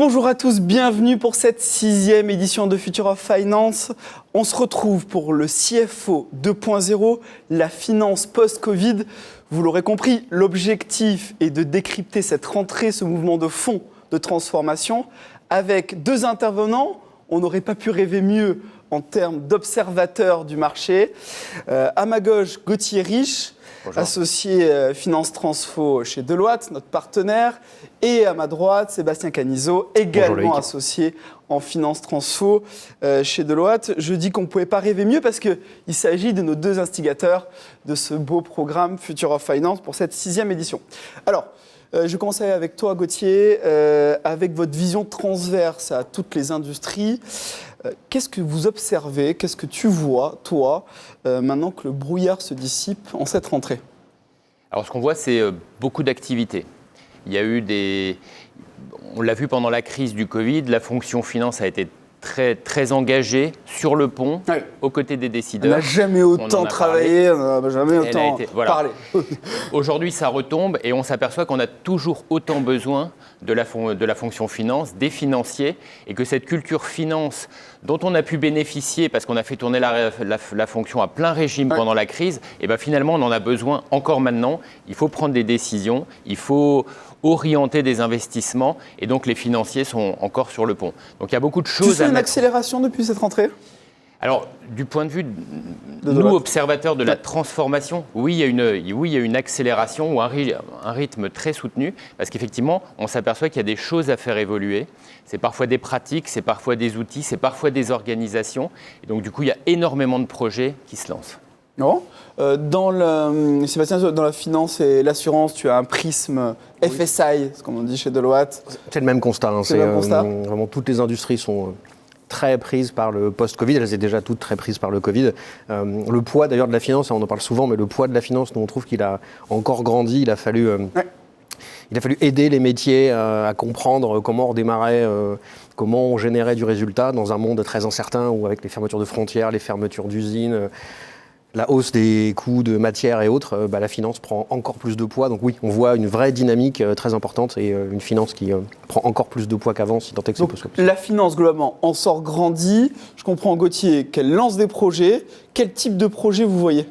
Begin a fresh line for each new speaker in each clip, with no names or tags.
Bonjour à tous, bienvenue pour cette 6e édition de Future of Finance. On se retrouve pour le CFO 2.0, la finance post-Covid. Vous l'aurez compris, l'objectif est de décrypter cette rentrée, ce mouvement de fond de transformation. Avec deux intervenants, on n'aurait pas pu rêver mieux en termes d'observateurs du marché. À ma gauche, Gauthier Riche, bonjour, associé Finance Transfo chez Deloitte, notre partenaire. Et à ma droite, Sébastien Canizo, également associé en Finance Transfo chez Deloitte. Je dis qu'on ne pouvait pas rêver mieux parce qu'il s'agit de nos deux instigateurs de ce beau programme Future of Finance pour cette 6e édition. Alors, je commencerai avec toi, Gauthier, avec votre vision transverse à toutes les industries. Qu'est-ce que vous observez, qu'est-ce que tu vois, toi, maintenant que le brouillard se dissipe en cette rentrée ?
Alors, ce qu'on voit, c'est beaucoup d'activités. Il y a eu on l'a vu pendant la crise du Covid, la fonction finance a été très, très engagée sur le pont, aux côtés des décideurs.
On n'a jamais autant travaillé, on n'a jamais autant parlé.
Aujourd'hui, ça retombe et on s'aperçoit qu'on a toujours autant besoin de la fonction finance, des financiers, et que cette culture finance dont on a pu bénéficier parce qu'on a fait tourner la fonction à plein régime pendant la crise, et ben finalement on en a besoin encore maintenant. Il faut prendre des décisions, il faut orienter des investissements, et donc les financiers sont encore sur le pont. Donc il y a beaucoup de choses à mettre. Tu sens
une accélération depuis cette rentrée ?
Alors, du point de vue de nous, observateurs de la transformation, oui, il y a une accélération ou un rythme très soutenu, parce qu'effectivement, on s'aperçoit qu'il y a des choses à faire évoluer. C'est parfois des pratiques, c'est parfois des outils, c'est parfois des organisations. Et donc, du coup, il y a énormément de projets qui se lancent.
Non. Sébastien, dans la finance et l'assurance, tu as un prisme FSI, comme on dit chez Deloitte.
C'est le même constat. Vraiment, toutes les industries sont très prises par le post-Covid. Elles étaient déjà toutes très prises par le Covid. Le poids d'ailleurs de la finance, on en parle souvent, mais le poids de la finance, nous on trouve qu'il a encore grandi. Il a fallu aider les métiers à comprendre comment on redémarrait, comment on générait du résultat dans un monde très incertain où avec les fermetures de frontières, les fermetures d'usines, la hausse des coûts de matières et autres, la finance prend encore plus de poids. Donc oui, on voit une vraie dynamique très importante et une finance qui prend encore plus de poids qu'avant, si tant est que c'est possible.
La finance, globalement, en sort grandie. Je comprends, Gauthier, qu'elle lance des projets. Quel type de projet vous voyez ?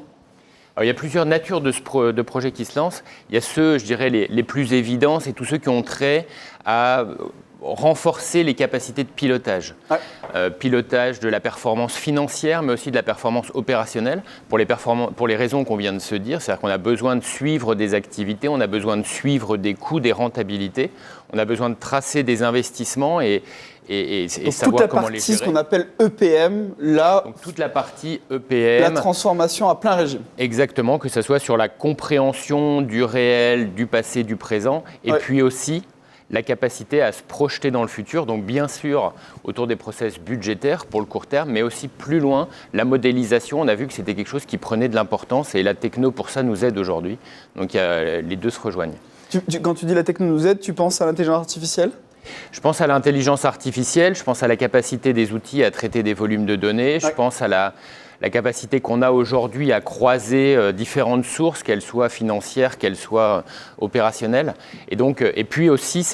Alors, il y a plusieurs natures de projets qui se lancent. Il y a ceux, je dirais, les plus évidents, c'est tous ceux qui ont trait à renforcer les capacités de pilotage. Pilotage de la performance financière, mais aussi de la performance opérationnelle, pour les raisons qu'on vient de se dire. C'est-à-dire qu'on a besoin de suivre des activités, on a besoin de suivre des coûts, des rentabilités, on a besoin de tracer des investissements et savoir comment les gérer.
Toute la partie, ce qu'on appelle EPM, là,
donc, toute la partie EPM.
La transformation à plein régime.
Exactement, que ce soit sur la compréhension du réel, du passé, du présent, et puis aussi la capacité à se projeter dans le futur, donc bien sûr autour des process budgétaires pour le court terme, mais aussi plus loin, la modélisation. On a vu que c'était quelque chose qui prenait de l'importance et la techno pour ça nous aide aujourd'hui. Donc les deux se rejoignent.
Quand tu dis la techno nous aide, tu penses à l'intelligence artificielle ?
Je pense à l'intelligence artificielle, je pense à la capacité des outils à traiter des volumes de données, je pense à la capacité qu'on a aujourd'hui à croiser différentes sources, qu'elles soient financières, qu'elles soient opérationnelles. Et puis aussi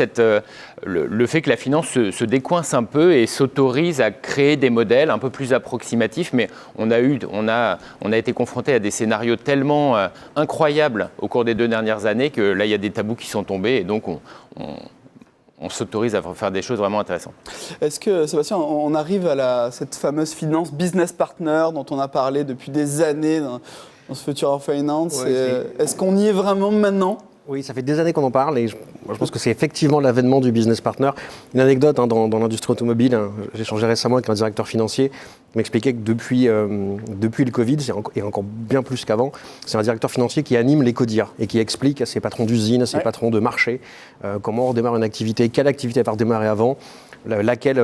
le fait que la finance se décoince un peu et s'autorise à créer des modèles un peu plus approximatifs. Mais on a été confronté à des scénarios tellement incroyables au cours des 2 dernières années que là, il y a des tabous qui sont tombés. Et donc, on s'autorise à faire des choses vraiment intéressantes.
Est-ce que, Sébastien, on arrive à cette fameuse finance business partner dont on a parlé depuis des années dans ce Future of Finance ? Est-ce qu'on y est vraiment maintenant ?
Oui, ça fait des années qu'on en parle et je pense que c'est effectivement l'avènement du business partner. Une anecdote dans l'industrie automobile, j'ai échangé récemment avec un directeur financier qui m'expliquait que depuis le Covid, et encore bien plus qu'avant, c'est un directeur financier qui anime les CODIR et qui explique à ses patrons d'usine, à ses patrons de marché, comment on redémarre une activité, quelle activité va redémarrer avant, laquelle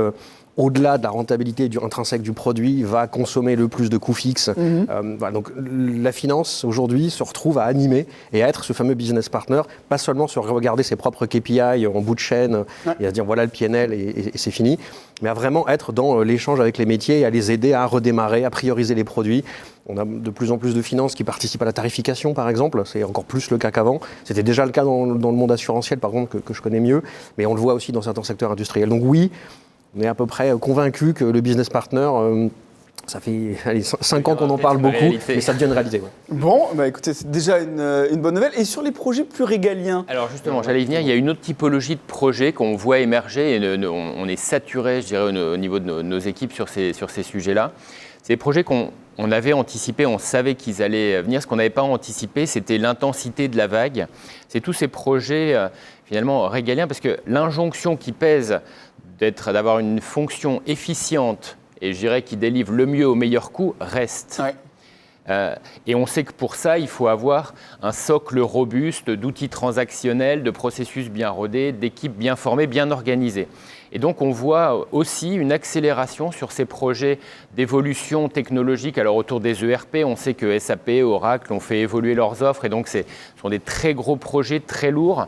au-delà de la rentabilité intrinsèque du produit, va consommer le plus de coûts fixes. Voilà, donc la finance, aujourd'hui, se retrouve à animer et à être ce fameux business partner, pas seulement sur regarder ses propres KPI en bout de chaîne et à se dire voilà le PNL et c'est fini, mais à vraiment être dans l'échange avec les métiers et à les aider à redémarrer, à prioriser les produits. On a de plus en plus de finances qui participent à la tarification, par exemple. C'est encore plus le cas qu'avant. C'était déjà le cas dans le monde assurantiel, par exemple, que je connais mieux. Mais on le voit aussi dans certains secteurs industriels. Donc oui, on est à peu près convaincu que le business partner, ça fait 5 ans qu'on en parle beaucoup, mais ça devient une réalité. Ouais.
Bon, bah écoutez, c'est déjà une bonne nouvelle. Et sur les projets plus régaliens?
Alors justement, j'allais y venir, il y a une autre typologie de projets qu'on voit émerger et on est saturé, je dirais, au niveau de nos équipes sur ces sujets-là. C'est des projets qu'on avait anticipés, on savait qu'ils allaient venir. Ce qu'on n'avait pas anticipé, c'était l'intensité de la vague. C'est tous ces projets finalement régaliens, parce que l'injonction qui pèse d'avoir une fonction efficiente et je dirais qui délivre le mieux au meilleur coût reste. Ouais. Et on sait que pour ça, il faut avoir un socle robuste d'outils transactionnels, de processus bien rodés, d'équipes bien formées, bien organisées. Et donc, on voit aussi une accélération sur ces projets d'évolution technologique. Alors, autour des ERP, on sait que SAP, Oracle ont fait évoluer leurs offres. Et donc, ce sont des très gros projets, très lourds.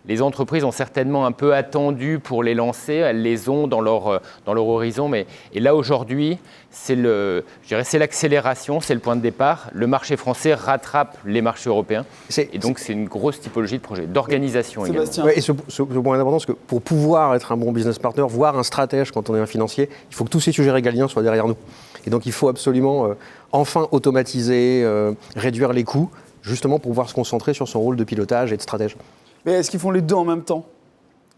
Les entreprises ont certainement un peu attendu pour les lancer. Elles les ont dans leur horizon. Et là, aujourd'hui, c'est l'accélération, c'est le point de départ. Le marché français rattrape les marchés européens. Et donc, c'est une grosse typologie de projet, d'organisation également.
Ouais, et ce point d'importance, c'est que pour pouvoir être un bon business partner, voire un stratège quand on est un financier, il faut que tous ces sujets régaliens soient derrière nous. Et donc, il faut absolument enfin automatiser, réduire les coûts, justement pour pouvoir se concentrer sur son rôle de pilotage et de stratège.
Mais est-ce qu'ils font les deux en même temps?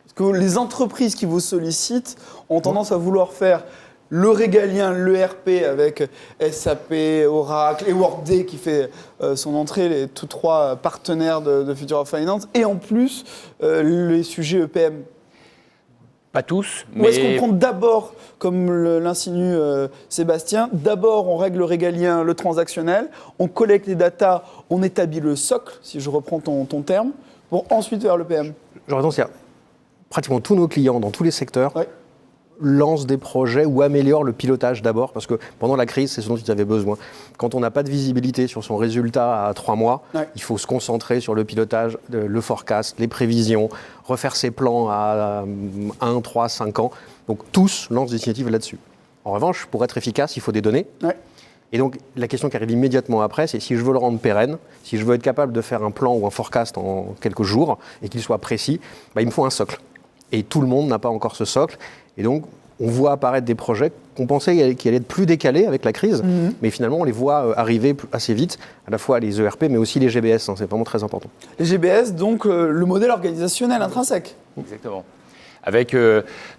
Parce que les entreprises qui vous sollicitent ont tendance à vouloir faire le régalien, l'ERP avec SAP, Oracle et Workday qui fait son entrée, les tous trois partenaires de Future of Finance, et en plus les sujets EPM.
Pas tous,
mais... Ou est-ce qu'on prend d'abord, comme l'insinue Sébastien, d'abord on règle le régalien, le transactionnel, on collecte les datas, on établit le socle, si je reprends ton terme, pour ensuite vers le PM?
J'aurais tendance à dire, pratiquement tous nos clients dans tous les secteurs lancent des projets ou améliorent le pilotage d'abord, parce que pendant la crise, c'est ce dont ils avaient besoin. Quand on n'a pas de visibilité sur son résultat à 3 mois, il faut se concentrer sur le pilotage, le forecast, les prévisions, refaire ses plans à 1, 3, 5 ans. Donc tous lancent des initiatives là-dessus. En revanche, pour être efficace, il faut des données. Et donc, la question qui arrive immédiatement après, c'est si je veux le rendre pérenne, si je veux être capable de faire un plan ou un forecast en quelques jours et qu'il soit précis, il me faut un socle. Et tout le monde n'a pas encore ce socle. Et donc, on voit apparaître des projets qu'on pensait qu'ils allaient être plus décalés avec la crise, mais finalement, on les voit arriver assez vite, à la fois les ERP, mais aussi les GBS. C'est vraiment très important.
Les GBS, donc le modèle organisationnel intrinsèque.
Exactement. Avec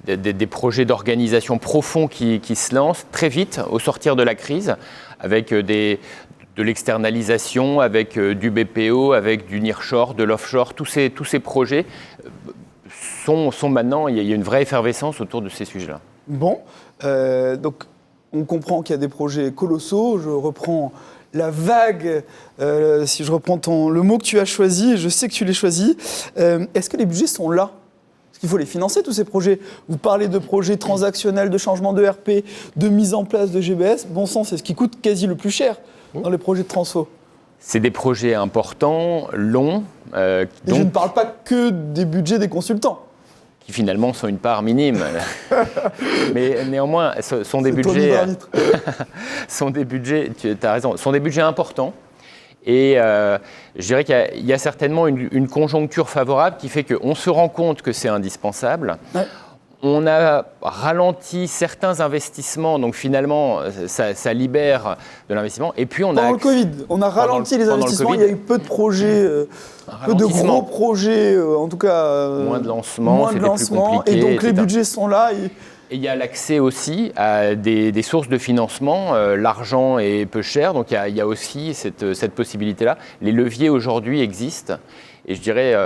des projets d'organisation profonds qui se lancent très vite au sortir de la crise, avec de l'externalisation, avec du BPO, avec du nearshore, de l'offshore. Tous ces projets sont maintenant, il y a une vraie effervescence autour de ces sujets-là.
Bon, donc on comprend qu'il y a des projets colossaux. Je reprends la vague, si je reprends le mot que tu as choisi, je sais que tu l'as choisi. Est-ce que les budgets sont là ? Parce qu'il faut les financer, tous ces projets. Vous parlez de projets transactionnels, de changement de RP, de mise en place de GBS. Bon sang, c'est ce qui coûte quasi le plus cher dans les projets de transfo. C'est
des projets importants, longs.
Et je ne parle pas que des budgets des consultants.
Qui finalement sont une part minime. Mais néanmoins, sont des budgets... sont des budgets, tu as raison, sont des budgets importants. Et je dirais qu'il y a certainement une conjoncture favorable qui fait qu'on se rend compte que c'est indispensable. Ouais. On a ralenti certains investissements, donc finalement, ça libère de l'investissement. Et puis
pendant le Covid, on a ralenti les investissements, il y a eu peu de projets, peu de gros projets, en tout cas...
moins de lancements, c'était plus compliqué.
Et donc les budgets sont là.
Et il y a l'accès aussi à des sources de financement. L'argent est peu cher, donc il y a aussi cette possibilité-là. Les leviers aujourd'hui existent. Et je dirais...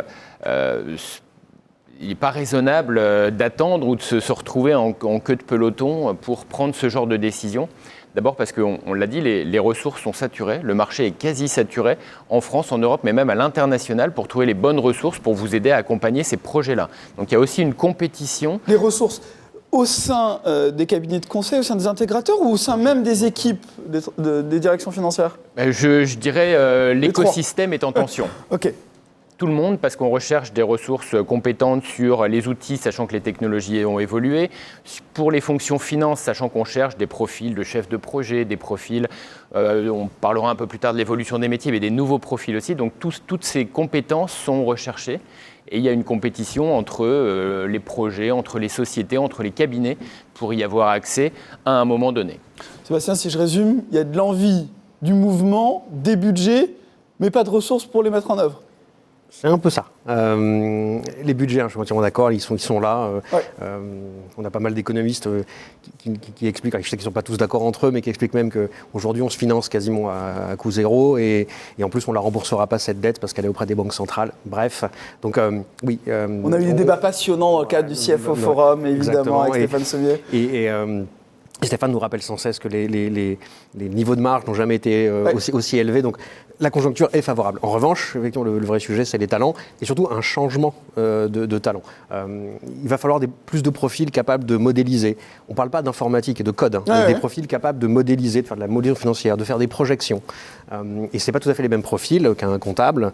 il n'est pas raisonnable d'attendre ou de se retrouver en queue de peloton pour prendre ce genre de décision. D'abord parce qu'on l'a dit, les ressources sont saturées, le marché est quasi saturé en France, en Europe, mais même à l'international pour trouver les bonnes ressources pour vous aider à accompagner ces projets-là. Donc il y a aussi une compétition.
Les ressources, au sein des cabinets de conseil, au sein des intégrateurs ou au sein même des équipes des directions financières?
Je dirais l'écosystème est en tension.
Ok.
Tout le monde, parce qu'on recherche des ressources compétentes sur les outils, sachant que les technologies ont évolué. Pour les fonctions finance, sachant qu'on cherche des profils de chefs de projet, des profils, on parlera un peu plus tard de l'évolution des métiers, mais des nouveaux profils aussi. Donc toutes ces compétences sont recherchées. Et il y a une compétition entre les projets, entre les sociétés, entre les cabinets, pour y avoir accès à un moment donné.
Sébastien, si je résume, il y a de l'envie, du mouvement, des budgets, mais pas de ressources pour les mettre en œuvre.
C'est un peu ça. Les budgets, je suis entièrement d'accord, ils sont là.
Ouais.
On a pas mal d'économistes qui expliquent, je sais qu'ils ne sont pas tous d'accord entre eux, mais qui expliquent même qu'aujourd'hui on se finance quasiment à coût zéro et en plus on ne la remboursera pas cette dette parce qu'elle est auprès des banques centrales. Bref, donc oui.
On a eu des débats passionnants dans le cadre du CFO Forum, évidemment, avec Stéphane Sommier.
Et Stéphane nous rappelle sans cesse que les niveaux de marge n'ont jamais été aussi élevés. Donc la conjoncture est favorable. En revanche, effectivement, le vrai sujet, c'est les talents et surtout un changement de talents. Il va falloir plus de profils capables de modéliser. On ne parle pas d'informatique et de code, des profils capables de modéliser, de faire de la modélisation financière, de faire des projections. Et ce n'est pas tout à fait les mêmes profils qu'un comptable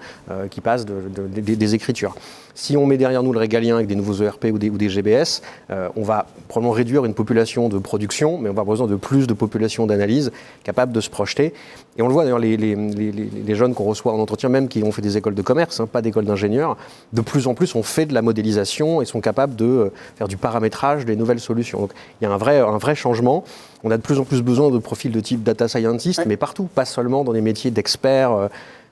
qui passe des écritures. Si on met derrière nous le régalien avec des nouveaux ERP ou des GBS, on va probablement réduire une population de production, mais on va avoir besoin de plus de population d'analyse capable de se projeter. Et on le voit d'ailleurs, les jeunes qu'on reçoit en entretien, même qui ont fait des écoles de commerce, pas d'écoles d'ingénieurs, de plus en plus ont fait de la modélisation et sont capables de faire du paramétrage des nouvelles solutions. Donc il y a un vrai changement. On a de plus en plus besoin de profils de type data scientist, mais partout, pas seulement dans des métiers d'experts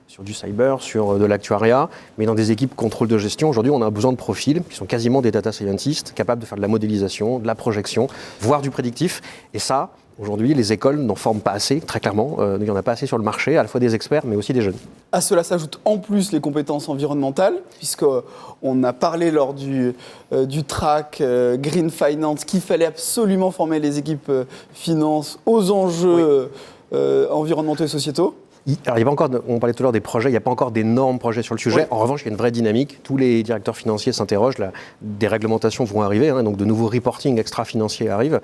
sur du cyber, sur de l'actuariat, mais dans des équipes contrôle de gestion. Aujourd'hui, on a besoin de profils qui sont quasiment des data scientists, capables de faire de la modélisation, de la projection, voire du prédictif. Et ça, aujourd'hui, les écoles n'en forment pas assez, très clairement. Il n'y en a pas assez sur le marché, à la fois des experts, mais aussi des jeunes.
À cela s'ajoutent en plus les compétences environnementales, puisqu'on a parlé lors du track Green Finance qu'il fallait absolument former les équipes finance aux enjeux environnementaux et sociétaux.
Alors, il y a pas encore, on parlait tout à l'heure des projets, il n'y a pas encore d'énormes projets sur le sujet. Oui. En revanche, il y a une vraie dynamique. Tous les directeurs financiers s'interrogent. Des réglementations vont arriver, donc de nouveaux reporting extra-financiers arrivent,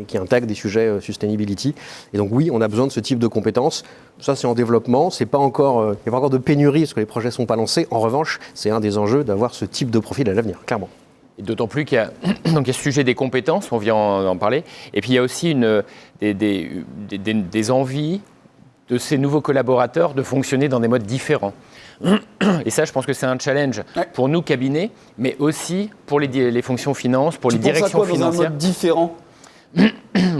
qui intègrent des sujets sustainability. Et donc oui, on a besoin de ce type de compétences. Ça, c'est en développement. Il n'y a pas encore de pénurie parce que les projets ne sont pas lancés. En revanche, c'est un des enjeux d'avoir ce type de profil à l'avenir, clairement.
Et d'autant plus qu'il y a ce sujet des compétences, on vient en parler. Et puis il y a aussi des envies de ces nouveaux collaborateurs de fonctionner dans des modes différents. Et ça, je pense que c'est un challenge pour nous, cabinets, mais aussi pour les fonctions finance, pour les directions financières.
Dans un mode différent ?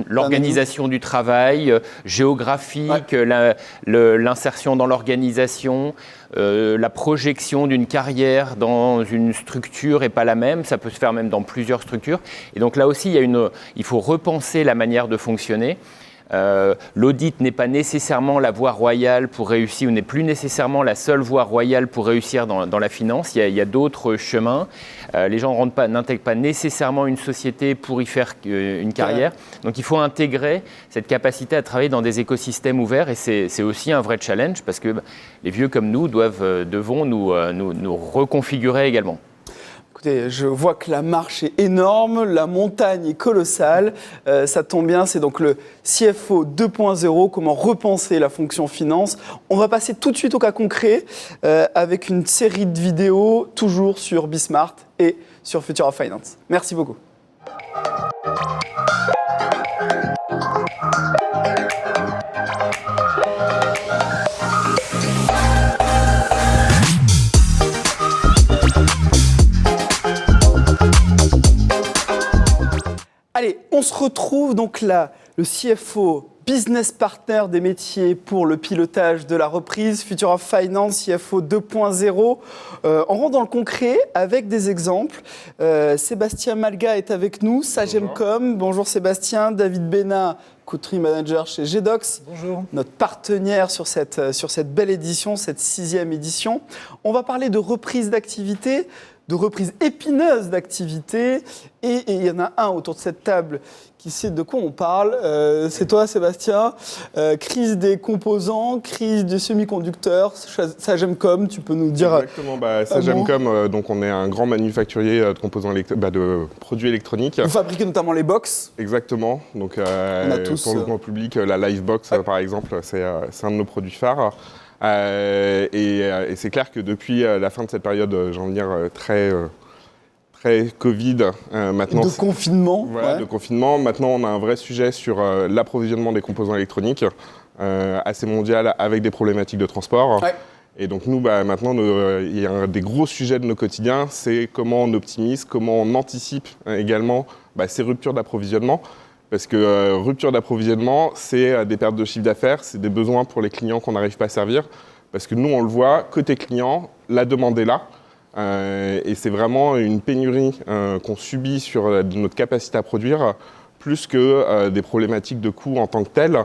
L'organisation du travail, géographique, l'insertion dans l'organisation, la projection d'une carrière dans une structure n'est pas la même, ça peut se faire même dans plusieurs structures. Et donc là aussi, il faut repenser la manière de fonctionner. L'audit n'est pas nécessairement la voie royale pour réussir, ou n'est plus nécessairement la seule voie royale pour réussir dans la finance. Il y a d'autres chemins. Les gens n'intègrent pas nécessairement une société pour y faire une carrière. Donc il faut intégrer cette capacité à travailler dans des écosystèmes ouverts et c'est aussi un vrai challenge parce que les vieux comme nous devons nous reconfigurer également.
Écoutez, je vois que la marche est énorme, la montagne est colossale. Ça tombe bien, c'est donc le CFO 2.0, comment repenser la fonction finance. On va passer tout de suite au cas concret avec une série de vidéos, toujours sur Bismart et sur Future of Finance. Merci beaucoup. Allez, on se retrouve donc là, le CFO, business partner des métiers pour le pilotage de la reprise, Future of Finance, CFO 2.0. On rentre dans le concret avec des exemples. Sébastien Malga est avec nous, Sagemcom. Bonjour Sébastien. David Bénat, Country Manager chez GDocs.
Bonjour.
Notre partenaire sur cette belle édition, cette 6e édition. On va parler de reprise d'activité. de reprise épineuse d'activité. Et il y en a un autour de cette table qui sait de quoi on parle. C'est toi, Sébastien. Crise des composants, crise des semi-conducteurs. Sagemcom, tu peux nous dire...
Exactement. Sagemcom, donc on est un grand manufacturier de composants de produits électroniques.
Vous fabriquez notamment les box.
Exactement. Donc
on a tous,
pour le grand public, la Livebox, par exemple, c'est un de nos produits phares. Et c'est clair que depuis la fin de cette période, j'ai envie de dire, très Covid, maintenant...
De confinement.
Voilà, de confinement. Maintenant, on a un vrai sujet sur l'approvisionnement des composants électroniques, assez mondial, avec des problématiques de transport. Ouais. Et donc nous, maintenant, il y a un des gros sujets de nos quotidiens, c'est comment on optimise, comment on anticipe également ces ruptures d'approvisionnement. Parce que rupture d'approvisionnement, c'est des pertes de chiffre d'affaires, c'est des besoins pour les clients qu'on n'arrive pas à servir. Parce que nous, on le voit, côté client, la demande est là. Et c'est vraiment une pénurie qu'on subit sur notre capacité à produire, plus que des problématiques de coûts en tant que telles.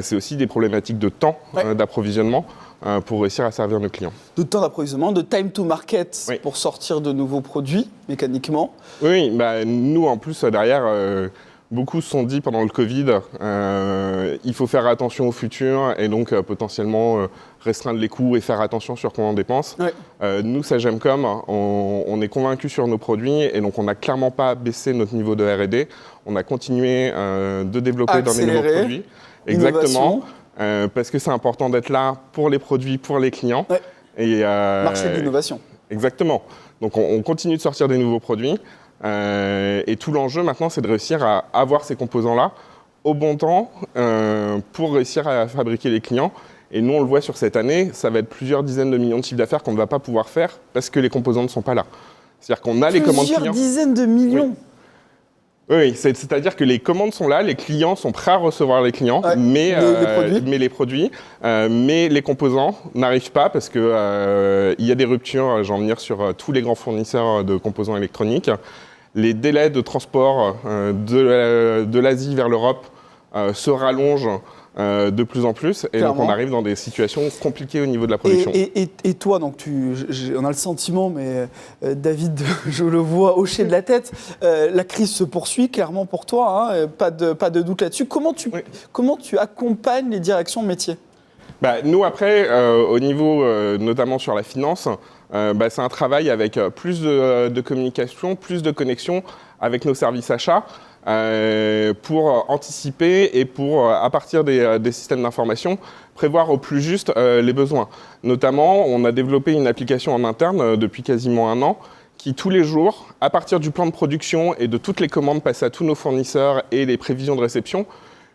C'est aussi des problématiques de temps d'approvisionnement pour réussir à servir nos clients.
De temps d'approvisionnement, de time to market pour sortir de nouveaux produits mécaniquement.
Oui, nous en plus derrière, beaucoup se sont dit pendant le Covid, il faut faire attention au futur et donc potentiellement restreindre les coûts et faire attention sur comment on dépense. Ouais. Nous, Sagemcom, on est convaincus sur nos produits et donc on n'a clairement pas baissé notre niveau de R&D. On a continué de développer dans les nouveaux produits. Exactement. Parce que c'est important d'être là pour les produits, pour les clients.
Ouais. Et, marché de l'innovation.
Exactement. Donc on continue de sortir des nouveaux produits. Et tout l'enjeu maintenant, c'est de réussir à avoir ces composants-là au bon temps pour réussir à fabriquer les clients. Et nous, on le voit sur cette année, ça va être plusieurs dizaines de millions de chiffres d'affaires qu'on ne va pas pouvoir faire parce que les composants ne sont pas là. C'est-à-dire qu'on a les commandes clients.
Plusieurs dizaines de millions.
Oui, c'est-à-dire que les commandes sont là, les clients sont prêts à recevoir les clients, mais les composants n'arrivent pas parce que il y a des ruptures, j'en venir sur tous les grands fournisseurs de composants électroniques. Les délais de transport de l'Asie vers l'Europe se rallongent de plus en plus, et donc on arrive dans des situations compliquées au niveau de la production.
Et toi, donc on a le sentiment, mais David, je le vois hocher de la tête, la crise se poursuit clairement pour toi, hein, pas de doute là-dessus. Comment tu accompagnes les directions métiers ?
Nous, après, au niveau notamment sur la finance, c'est un travail avec plus de communication, plus de connexion avec nos services achats, pour anticiper et pour, à partir des systèmes d'information, prévoir au plus juste les besoins. Notamment, on a développé une application en interne depuis quasiment 1 an qui, tous les jours, à partir du plan de production et de toutes les commandes passées à tous nos fournisseurs et les prévisions de réception,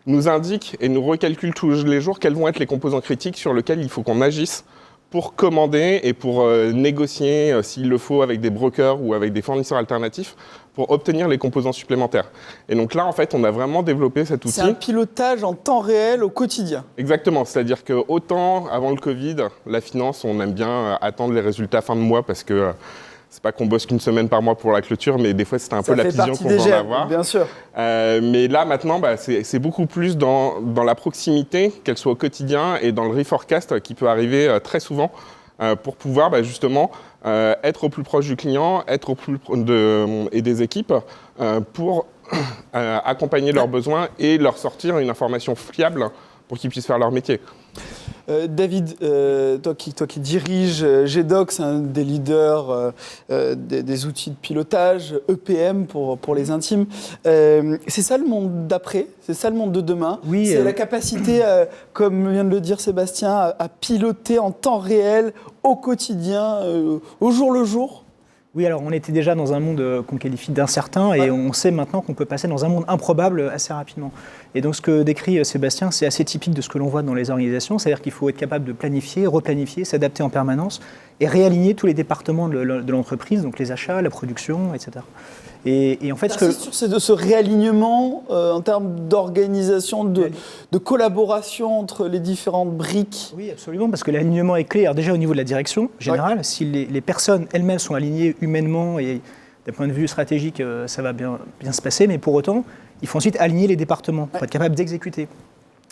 nous indique et nous recalcule tous les jours quels vont être les composants critiques sur lesquels il faut qu'on agisse pour commander et pour négocier, s'il le faut, avec des brokers ou avec des fournisseurs alternatifs pour obtenir les composants supplémentaires. Et donc là, en fait, on a vraiment développé cet outil.
C'est un pilotage en temps réel au quotidien.
Exactement, c'est-à-dire que autant avant le Covid, la finance, on aime bien attendre les résultats fin de mois parce que c'est pas qu'on bosse qu'une semaine par mois pour la clôture, mais des fois c'était un peu la vision qu'on veut en avoir.
Bien sûr.
Mais là maintenant, c'est beaucoup plus dans la proximité, qu'elle soit au quotidien, et dans le reforecast qui peut arriver très souvent pour pouvoir justement être au plus proche du client, être au plus et des équipes pour accompagner leurs besoins et leur sortir une information fiable pour qu'ils puissent faire leur métier.
David, toi qui diriges GDocs, un des leaders des outils de pilotage, EPM pour les intimes, c'est ça le monde d'après ? C'est ça le monde de demain ?
Oui,
c'est la capacité, comme vient de le dire Sébastien, à piloter en temps réel, au quotidien, au jour le jour ?
Oui, alors on était déjà dans un monde qu'on qualifie d'incertain et on sait maintenant qu'on peut passer dans un monde improbable assez rapidement. Et donc ce que décrit Sébastien, c'est assez typique de ce que l'on voit dans les organisations, c'est-à-dire qu'il faut être capable de planifier, replanifier, s'adapter en permanence et réaligner tous les départements de l'entreprise, donc les achats, la production, etc. Et en fait,
c'est de ce réalignement en termes d'organisation, de collaboration entre les différentes briques.
Oui, absolument, parce que l'alignement est clé. Alors déjà au niveau de la direction générale, si les personnes elles-mêmes sont alignées humainement et d'un point de vue stratégique, ça va bien se passer, mais pour autant, il faut ensuite aligner les départements pour être capable d'exécuter.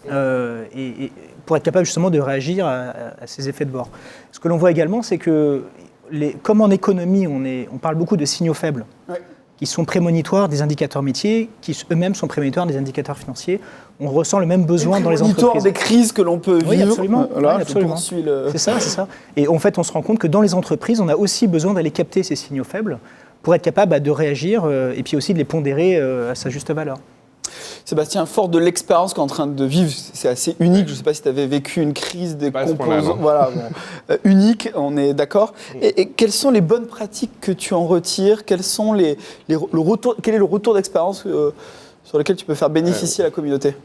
Et pour être capable justement de réagir à ces effets de bord. Ce que l'on voit également, c'est que comme en économie, on parle beaucoup de signaux faibles, qui sont prémonitoires des indicateurs métiers, qui eux-mêmes sont prémonitoires des indicateurs financiers. On ressent le même besoin dans les entreprises.
Des crises que l'on peut vivre.
Oui, absolument.
Là,
oui, absolument. C'est ça. Et en fait, on se rend compte que dans les entreprises, on a aussi besoin d'aller capter ces signaux faibles pour être capable de réagir et puis aussi de les pondérer à sa juste valeur.
Sébastien, fort de l'expérience qu'on est en train de vivre, c'est assez unique. Je ne sais pas si tu avais vécu une crise des composants. Voilà, unique, on est d'accord. Et quelles sont les bonnes pratiques que tu en retires? Quel est le retour d'expérience sur lequel tu peux faire bénéficier la communauté?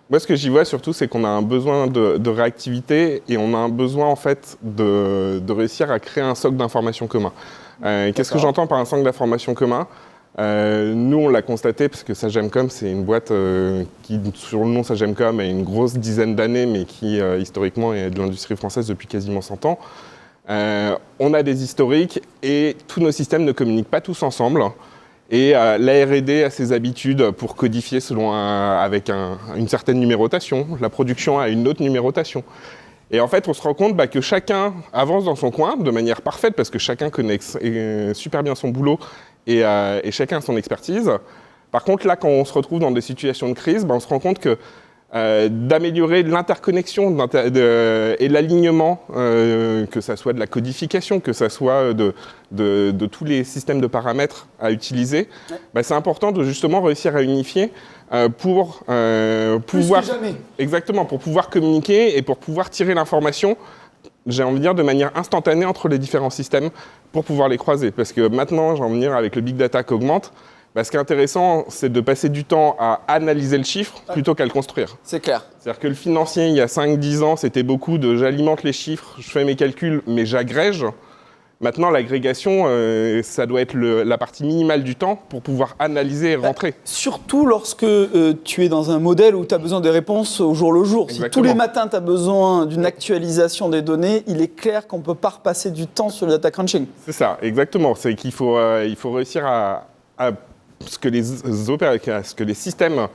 Moi, ce que j'y vois surtout, c'est qu'on a un besoin de réactivité et on a un besoin en fait de réussir à créer un socle d'information commun. Qu'est-ce que j'entends par un socle d'information commun? Nous, on l'a constaté parce que Sagemcom, c'est une boîte qui, sur le nom Sagemcom, a une grosse dizaine d'années, mais qui, historiquement, est de l'industrie française depuis quasiment 100 ans. On a des historiques et tous nos systèmes ne communiquent pas tous ensemble. Et la R&D a ses habitudes pour codifier avec une certaine numérotation. La production a une autre numérotation. Et en fait, on se rend compte que chacun avance dans son coin de manière parfaite parce que chacun connaît super bien son boulot et chacun a son expertise. Par contre, là, quand on se retrouve dans des situations de crise, on se rend compte que d'améliorer l'interconnexion et l'alignement, que ça soit de la codification, que ça soit de tous les systèmes de paramètres à utiliser, c'est important de justement réussir à unifier pour pouvoir pour pouvoir communiquer et pour pouvoir tirer l'information, j'ai envie de dire, de manière instantanée entre les différents systèmes pour pouvoir les croiser. Parce que maintenant, j'ai envie de dire, avec le big data qui augmente, ce qui est intéressant, c'est de passer du temps à analyser le chiffre plutôt qu'à le construire.
C'est clair.
C'est-à-dire que le financier, il y a 5-10 ans, c'était beaucoup de j'alimente les chiffres, je fais mes calculs, mais j'agrège. Maintenant, l'agrégation, ça doit être la partie minimale du temps pour pouvoir analyser et rentrer.
Surtout lorsque tu es dans un modèle où tu as besoin des réponses au jour le jour. Exactement. Si tous les matins, tu as besoin d'une actualisation des données, il est clair qu'on ne peut pas repasser du temps sur le data crunching.
C'est ça, exactement. C'est qu'il faut réussir à ce que les systèmes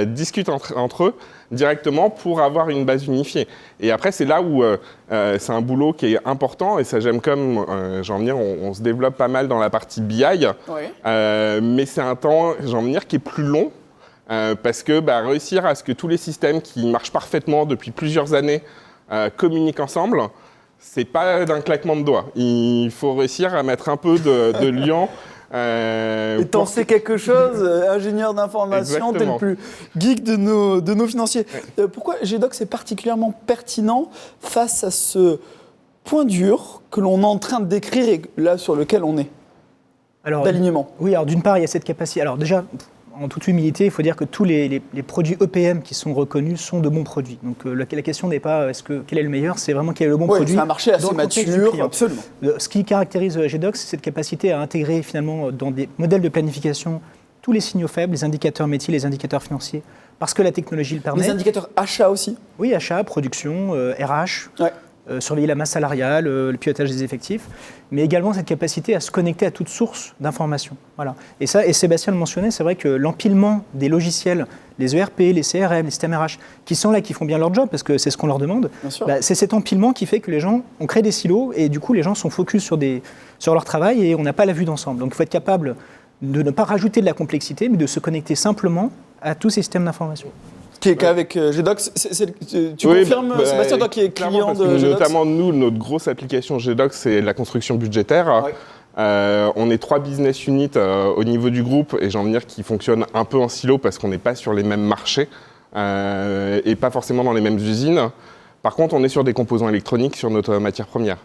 discutent entre eux directement pour avoir une base unifiée. Et après, c'est là où c'est un boulot qui est important. Et Sagemcom, j'ai envie de dire, on se développe pas mal dans la partie BI. Mais c'est un temps, j'ai envie de dire, qui est plus long. Parce que réussir à ce que tous les systèmes qui marchent parfaitement depuis plusieurs années communiquent ensemble, c'est pas d'un claquement de doigts. Il faut réussir à mettre un peu de liant.
Et t'en sais quelque chose, ingénieur d'information, t'es le plus geek de nos financiers. Pourquoi GDocs est particulièrement pertinent face à ce point dur que l'on est en train de décrire et là sur lequel on est d'alignement?
Oui, alors d'une part, il y a cette capacité. Alors déjà, en toute humilité, il faut dire que tous les produits EPM qui sont reconnus sont de bons produits. Donc la question n'est pas quel est le meilleur, c'est vraiment quel est le bon produit.
C'est un marché assez mature, absolument.
Ce qui caractérise GDocs, c'est cette capacité à intégrer finalement dans des modèles de planification tous les signaux faibles, les indicateurs métiers, les indicateurs financiers, parce que la technologie le permet.
Les indicateurs achat aussi?
Oui, achat, production, RH. Surveiller la masse salariale, le pilotage des effectifs, mais également cette capacité à se connecter à toute source d'informations. Voilà. Et Sébastien le mentionnait, c'est vrai que l'empilement des logiciels, les ERP, les CRM, les systèmes RH, qui sont là, qui font bien leur job, parce que c'est ce qu'on leur demande, c'est cet empilement qui fait que les gens, on crée des silos, et du coup les gens sont focus sur leur travail, et on n'a pas la vue d'ensemble. Donc il faut être capable de ne pas rajouter de la complexité, mais de se connecter simplement à tous ces systèmes d'information.
Qui est qu'avec GDocs, tu confirmes, Sébastien, toi qui es client de GDocs?
Notamment, nous, notre grosse application GDocs, c'est la construction budgétaire. On est 3 business units au niveau du groupe, et j'ai envie de dire qu'ils fonctionnent un peu en silo parce qu'on n'est pas sur les mêmes marchés et pas forcément dans les mêmes usines. Par contre, on est sur des composants électroniques, sur notre matière première.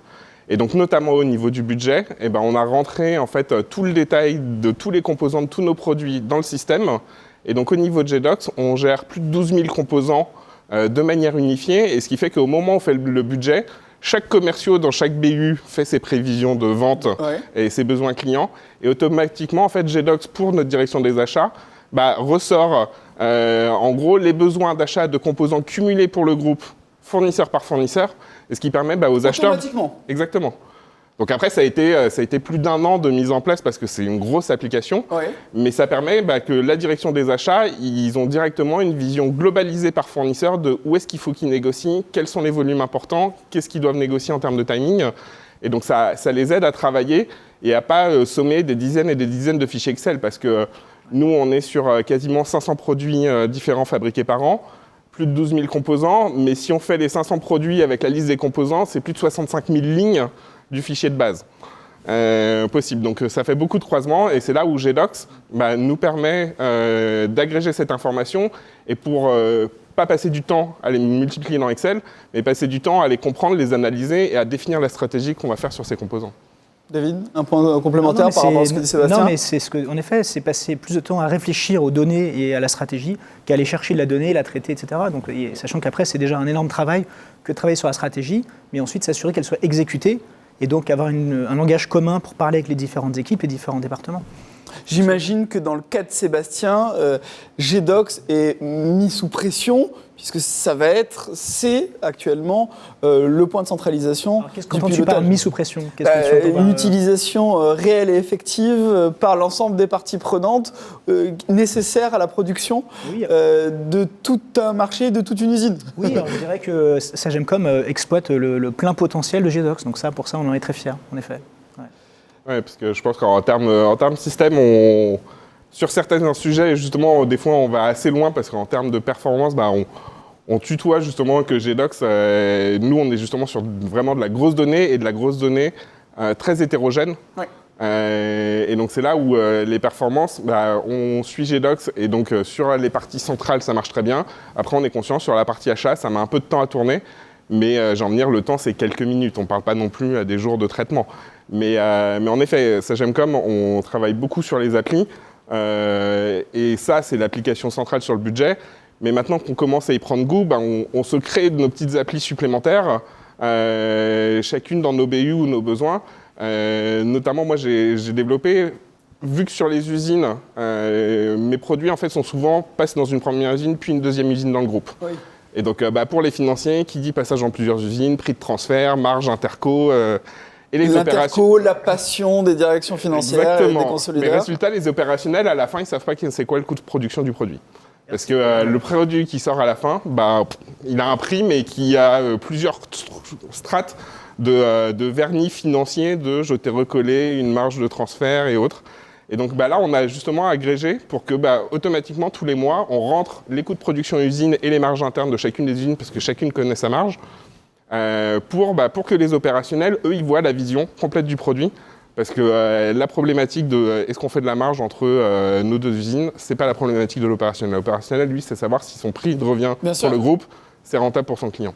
Et donc, notamment au niveau du budget, on a rentré en fait tout le détail de tous les composants de tous nos produits dans le système. Et donc, au niveau de GDocs, on gère plus de 12 000 composants de manière unifiée. Et ce qui fait qu'au moment où on fait le budget, chaque commercial dans chaque BU fait ses prévisions de vente et ses besoins clients. Et automatiquement, en fait, GDocs, pour notre direction des achats, ressort en gros les besoins d'achat de composants cumulés pour le groupe, fournisseur par fournisseur. Et ce qui permet aux acheteurs...
Automatiquement.
Exactement. Donc après, ça a été plus d'1 an de mise en place parce que c'est une grosse application, mais ça permet que la direction des achats, ils ont directement une vision globalisée par fournisseur de où est-ce qu'il faut qu'ils négocient, quels sont les volumes importants, qu'est-ce qu'ils doivent négocier en termes de timing. Et donc ça les aide à travailler et à pas sommer des dizaines et des dizaines de fichiers Excel, parce que nous, on est sur quasiment 500 produits différents fabriqués par an, plus de 12 000 composants, mais si on fait les 500 produits avec la liste des composants, c'est plus de 65 000 lignes du fichier de base possible. Donc ça fait beaucoup de croisements, et c'est là où GDocs nous permet d'agréger cette information, et pour pas passer du temps à les multiplier dans Excel, mais passer du temps à les comprendre, les analyser et à définir la stratégie qu'on va faire sur ces composants.
David, un point complémentaire par rapport à ce que dit Sébastien?
Non, mais en effet, c'est passer plus de temps à réfléchir aux données et à la stratégie qu'à aller chercher de la donnée, la traiter, etc. Donc, sachant qu'après, c'est déjà un énorme travail que de travailler sur la stratégie, mais ensuite s'assurer qu'elle soit exécutée et donc avoir un langage commun pour parler avec les différentes équipes, les différents départements.
J'imagine que dans le cas de Sébastien, GDocs est mis sous pression, puisque c'est actuellement le point de centralisation.
Alors, quand tu parles mis sous pression,
une utilisation réelle et effective par l'ensemble des parties prenantes nécessaires à la production de tout un marché, de toute une usine.
Oui, alors je dirais que Sagemcom exploite le plein potentiel de GDocs, donc pour ça on en est très fiers, en effet.
Oui, parce que je pense qu'en termes système, sur certains sujets, justement, des fois, on va assez loin, parce qu'en termes de performance, on tutoie justement que GDocs, nous, on est justement sur vraiment de la grosse donnée, et de la grosse donnée très hétérogène. Oui. Et donc, c'est là où les performances, on suit GDocs, et donc sur les parties centrales, ça marche très bien. Après, on est conscient, sur la partie achat, ça met un peu de temps à tourner, mais j'ai envie de dire, le temps, c'est quelques minutes. On ne parle pas non plus à des jours de traitement. Mais en effet, Sagemcom, on travaille beaucoup sur les applis, et ça, c'est l'application centrale sur le budget. Mais maintenant qu'on commence à y prendre goût, on se crée de nos petites applis supplémentaires, chacune dans nos BU ou nos besoins. Notamment, moi, j'ai développé, vu que sur les usines, mes produits en fait, passent dans une première usine, puis une deuxième usine dans le groupe. Oui. Et donc, pour les financiers, qui dit passage en plusieurs usines, prix de transfert, marge, interco... Et
l'interco, la passion des directions financières.
Exactement.
Et des consolidateurs.
Mais résultat, les opérationnels, à la fin, ils ne savent pas c'est quoi le coût de production du produit. Parce que le produit qui sort à la fin, il a un prix, mais qui a plusieurs strates de vernis financier, je t'ai recollé une marge de transfert et autres. Et donc là, on a justement agrégé pour que automatiquement, tous les mois, on rentre les coûts de production usine et les marges internes de chacune des usines, parce que chacune connaît sa marge. Pour que les opérationnels, eux, ils voient la vision complète du produit. Parce que la problématique de est-ce qu'on fait de la marge entre nos deux usines, c'est pas la problématique de l'opérationnel. L'opérationnel, lui, c'est savoir si son prix de revient sur le groupe, c'est rentable pour son client.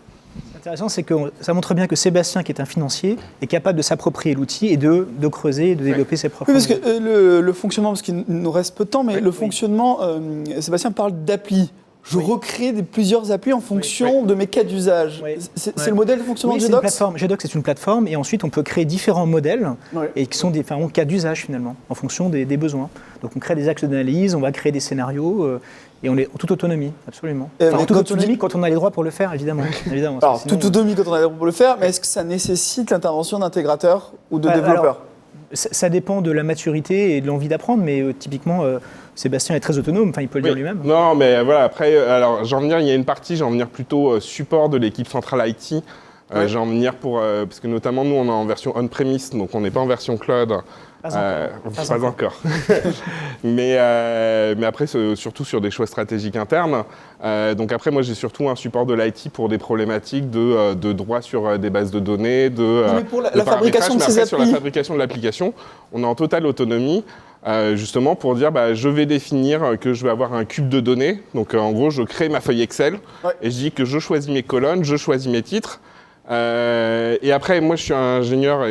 Intéressant, c'est que ça montre bien que Sébastien, qui est un financier, est capable de s'approprier l'outil et de creuser et de développer ses propres...
Oui, parce que le fonctionnement, parce qu'il nous reste peu de temps, mais fonctionnement, Sébastien parle d'appli. Je recrée plusieurs applis en fonction de mes cas d'usage. C'est le modèle de fonctionnement de GDocs ?
GDocs, c'est une plateforme, et ensuite on peut créer différents modèles et qui sont différents cas d'usage finalement, en fonction des besoins. Donc on crée des axes d'analyse, on va créer des scénarios, et on est en toute autonomie, absolument. En toute autonomie quand on a les droits pour le faire, évidemment.
Alors, toute autonomie quand on a les droits pour le faire, mais est-ce que ça nécessite l'intervention d'intégrateurs ou de développeurs ?
Ça dépend de la maturité et de l'envie d'apprendre, mais typiquement, Sébastien est très autonome, il peut le dire lui-même.
Non, mais voilà, après, alors, il y a une partie, j'en venir plutôt support de l'équipe centrale IT. J'en venir parce que notamment, nous, on est en version on-premise, donc on n'est pas en version cloud. Pas encore. mais après, surtout sur des choix stratégiques internes. Donc après, moi, j'ai surtout un support de l'IT pour des problématiques de droit sur des bases de données,
mais pour la fabrication de ces applis.
Sur la fabrication de l'application, on est en totale autonomie. Justement pour dire je vais définir que je vais avoir un cube de données. Donc en gros, je crée ma feuille Excel et je dis que je choisis mes colonnes, je choisis mes titres. Et après, moi, je suis ingénieur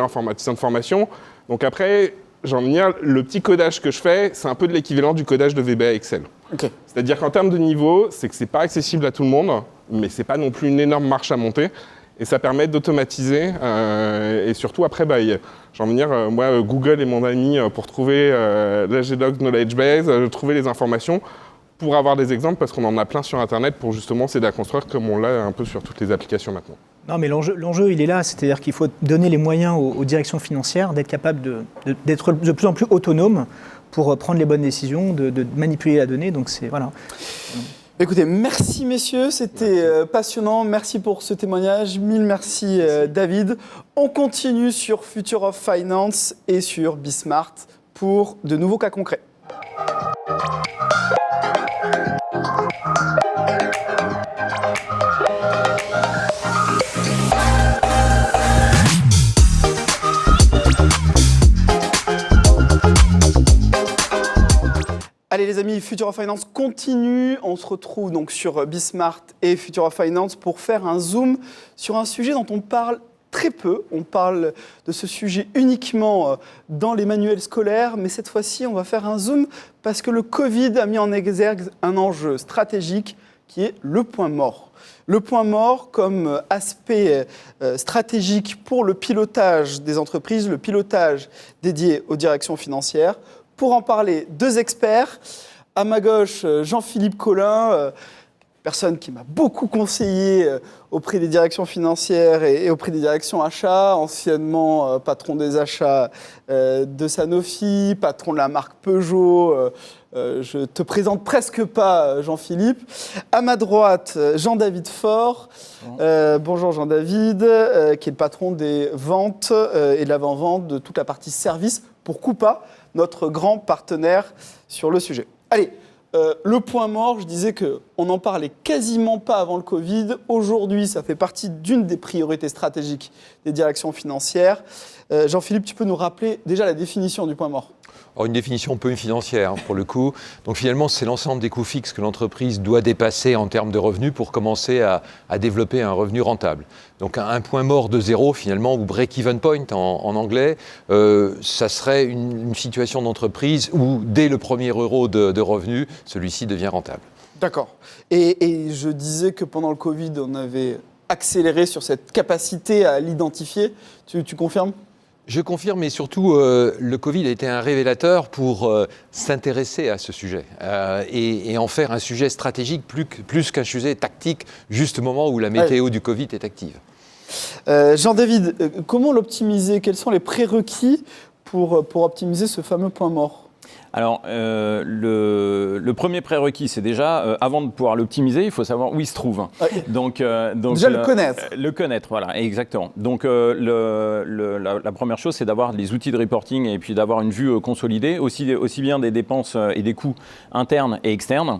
informaticien de formation. Donc après, le petit codage que je fais, c'est un peu de l'équivalent du codage de VBA Excel. Okay. C'est-à-dire qu'en termes de niveau, c'est que c'est pas accessible à tout le monde, mais c'est pas non plus une énorme marche à monter. Et ça permet d'automatiser. Et surtout, après, moi, Google est mon ami pour trouver la GDocs Knowledge Base, trouver les informations, pour avoir des exemples, parce qu'on en a plein sur Internet pour justement s'aider à construire comme on l'a un peu sur toutes les applications maintenant.
Non, mais l'enjeu, il est là, c'est-à-dire qu'il faut donner les moyens aux directions financières d'être capables d'être de plus en plus autonomes pour prendre les bonnes décisions, de manipuler la donnée. Donc voilà.
Écoutez, merci messieurs, c'était passionnant. Merci pour ce témoignage. Mille merci David. On continue sur Future of Finance et sur Bismart pour de nouveaux cas concrets. Allez les amis, Future of Finance continue. On se retrouve donc sur Bismart et Future of Finance pour faire un zoom sur un sujet dont on parle très peu. On parle de ce sujet uniquement dans les manuels scolaires, mais cette fois-ci, on va faire un zoom parce que le Covid a mis en exergue un enjeu stratégique qui est le point mort. Le point mort comme aspect stratégique pour le pilotage des entreprises, le pilotage dédié aux directions financières. Pour en parler, deux experts. À ma gauche, Jean-Philippe Collin, personne qui m'a beaucoup conseillé auprès des directions financières et auprès des directions achats, anciennement patron des achats de Sanofi, patron de la marque Peugeot. Je te présente presque pas Jean-Philippe. À ma droite, Jean-David Faure. Bonjour Jean-David, qui est le patron des ventes et de l'avant-vente de toute la partie service pour Coupa, notre grand partenaire sur le sujet. Allez, le point mort, je disais qu'on n'en parlait quasiment pas avant le Covid. Aujourd'hui, ça fait partie d'une des priorités stratégiques des directions financières. Jean-Philippe, tu peux nous rappeler déjà la définition du point mort ?
Alors une définition peu financière pour le coup. Donc finalement, c'est l'ensemble des coûts fixes que l'entreprise doit dépasser en termes de revenus pour commencer à développer un revenu rentable. Donc un point mort de zéro finalement, ou break-even point en anglais, ça serait une situation d'entreprise où dès le premier euro de revenu, celui-ci devient rentable.
D'accord. Et je disais que pendant le Covid, on avait accéléré sur cette capacité à l'identifier. Tu confirmes ?
Je confirme, mais surtout, le Covid a été un révélateur pour s'intéresser à ce sujet et en faire un sujet stratégique plus qu'un sujet tactique, juste au moment où la météo du Covid est active.
Jean-David, comment l'optimiser ? Quels sont les prérequis pour optimiser ce fameux point mort ?
Alors, le premier prérequis, c'est déjà, avant de pouvoir l'optimiser, il faut savoir où il se trouve.
Ouais.
Donc,
déjà le connaître.
Le connaître, voilà, exactement. Donc, la première chose, c'est d'avoir les outils de reporting et puis d'avoir une vue consolidée, aussi bien des dépenses et des coûts internes et externes.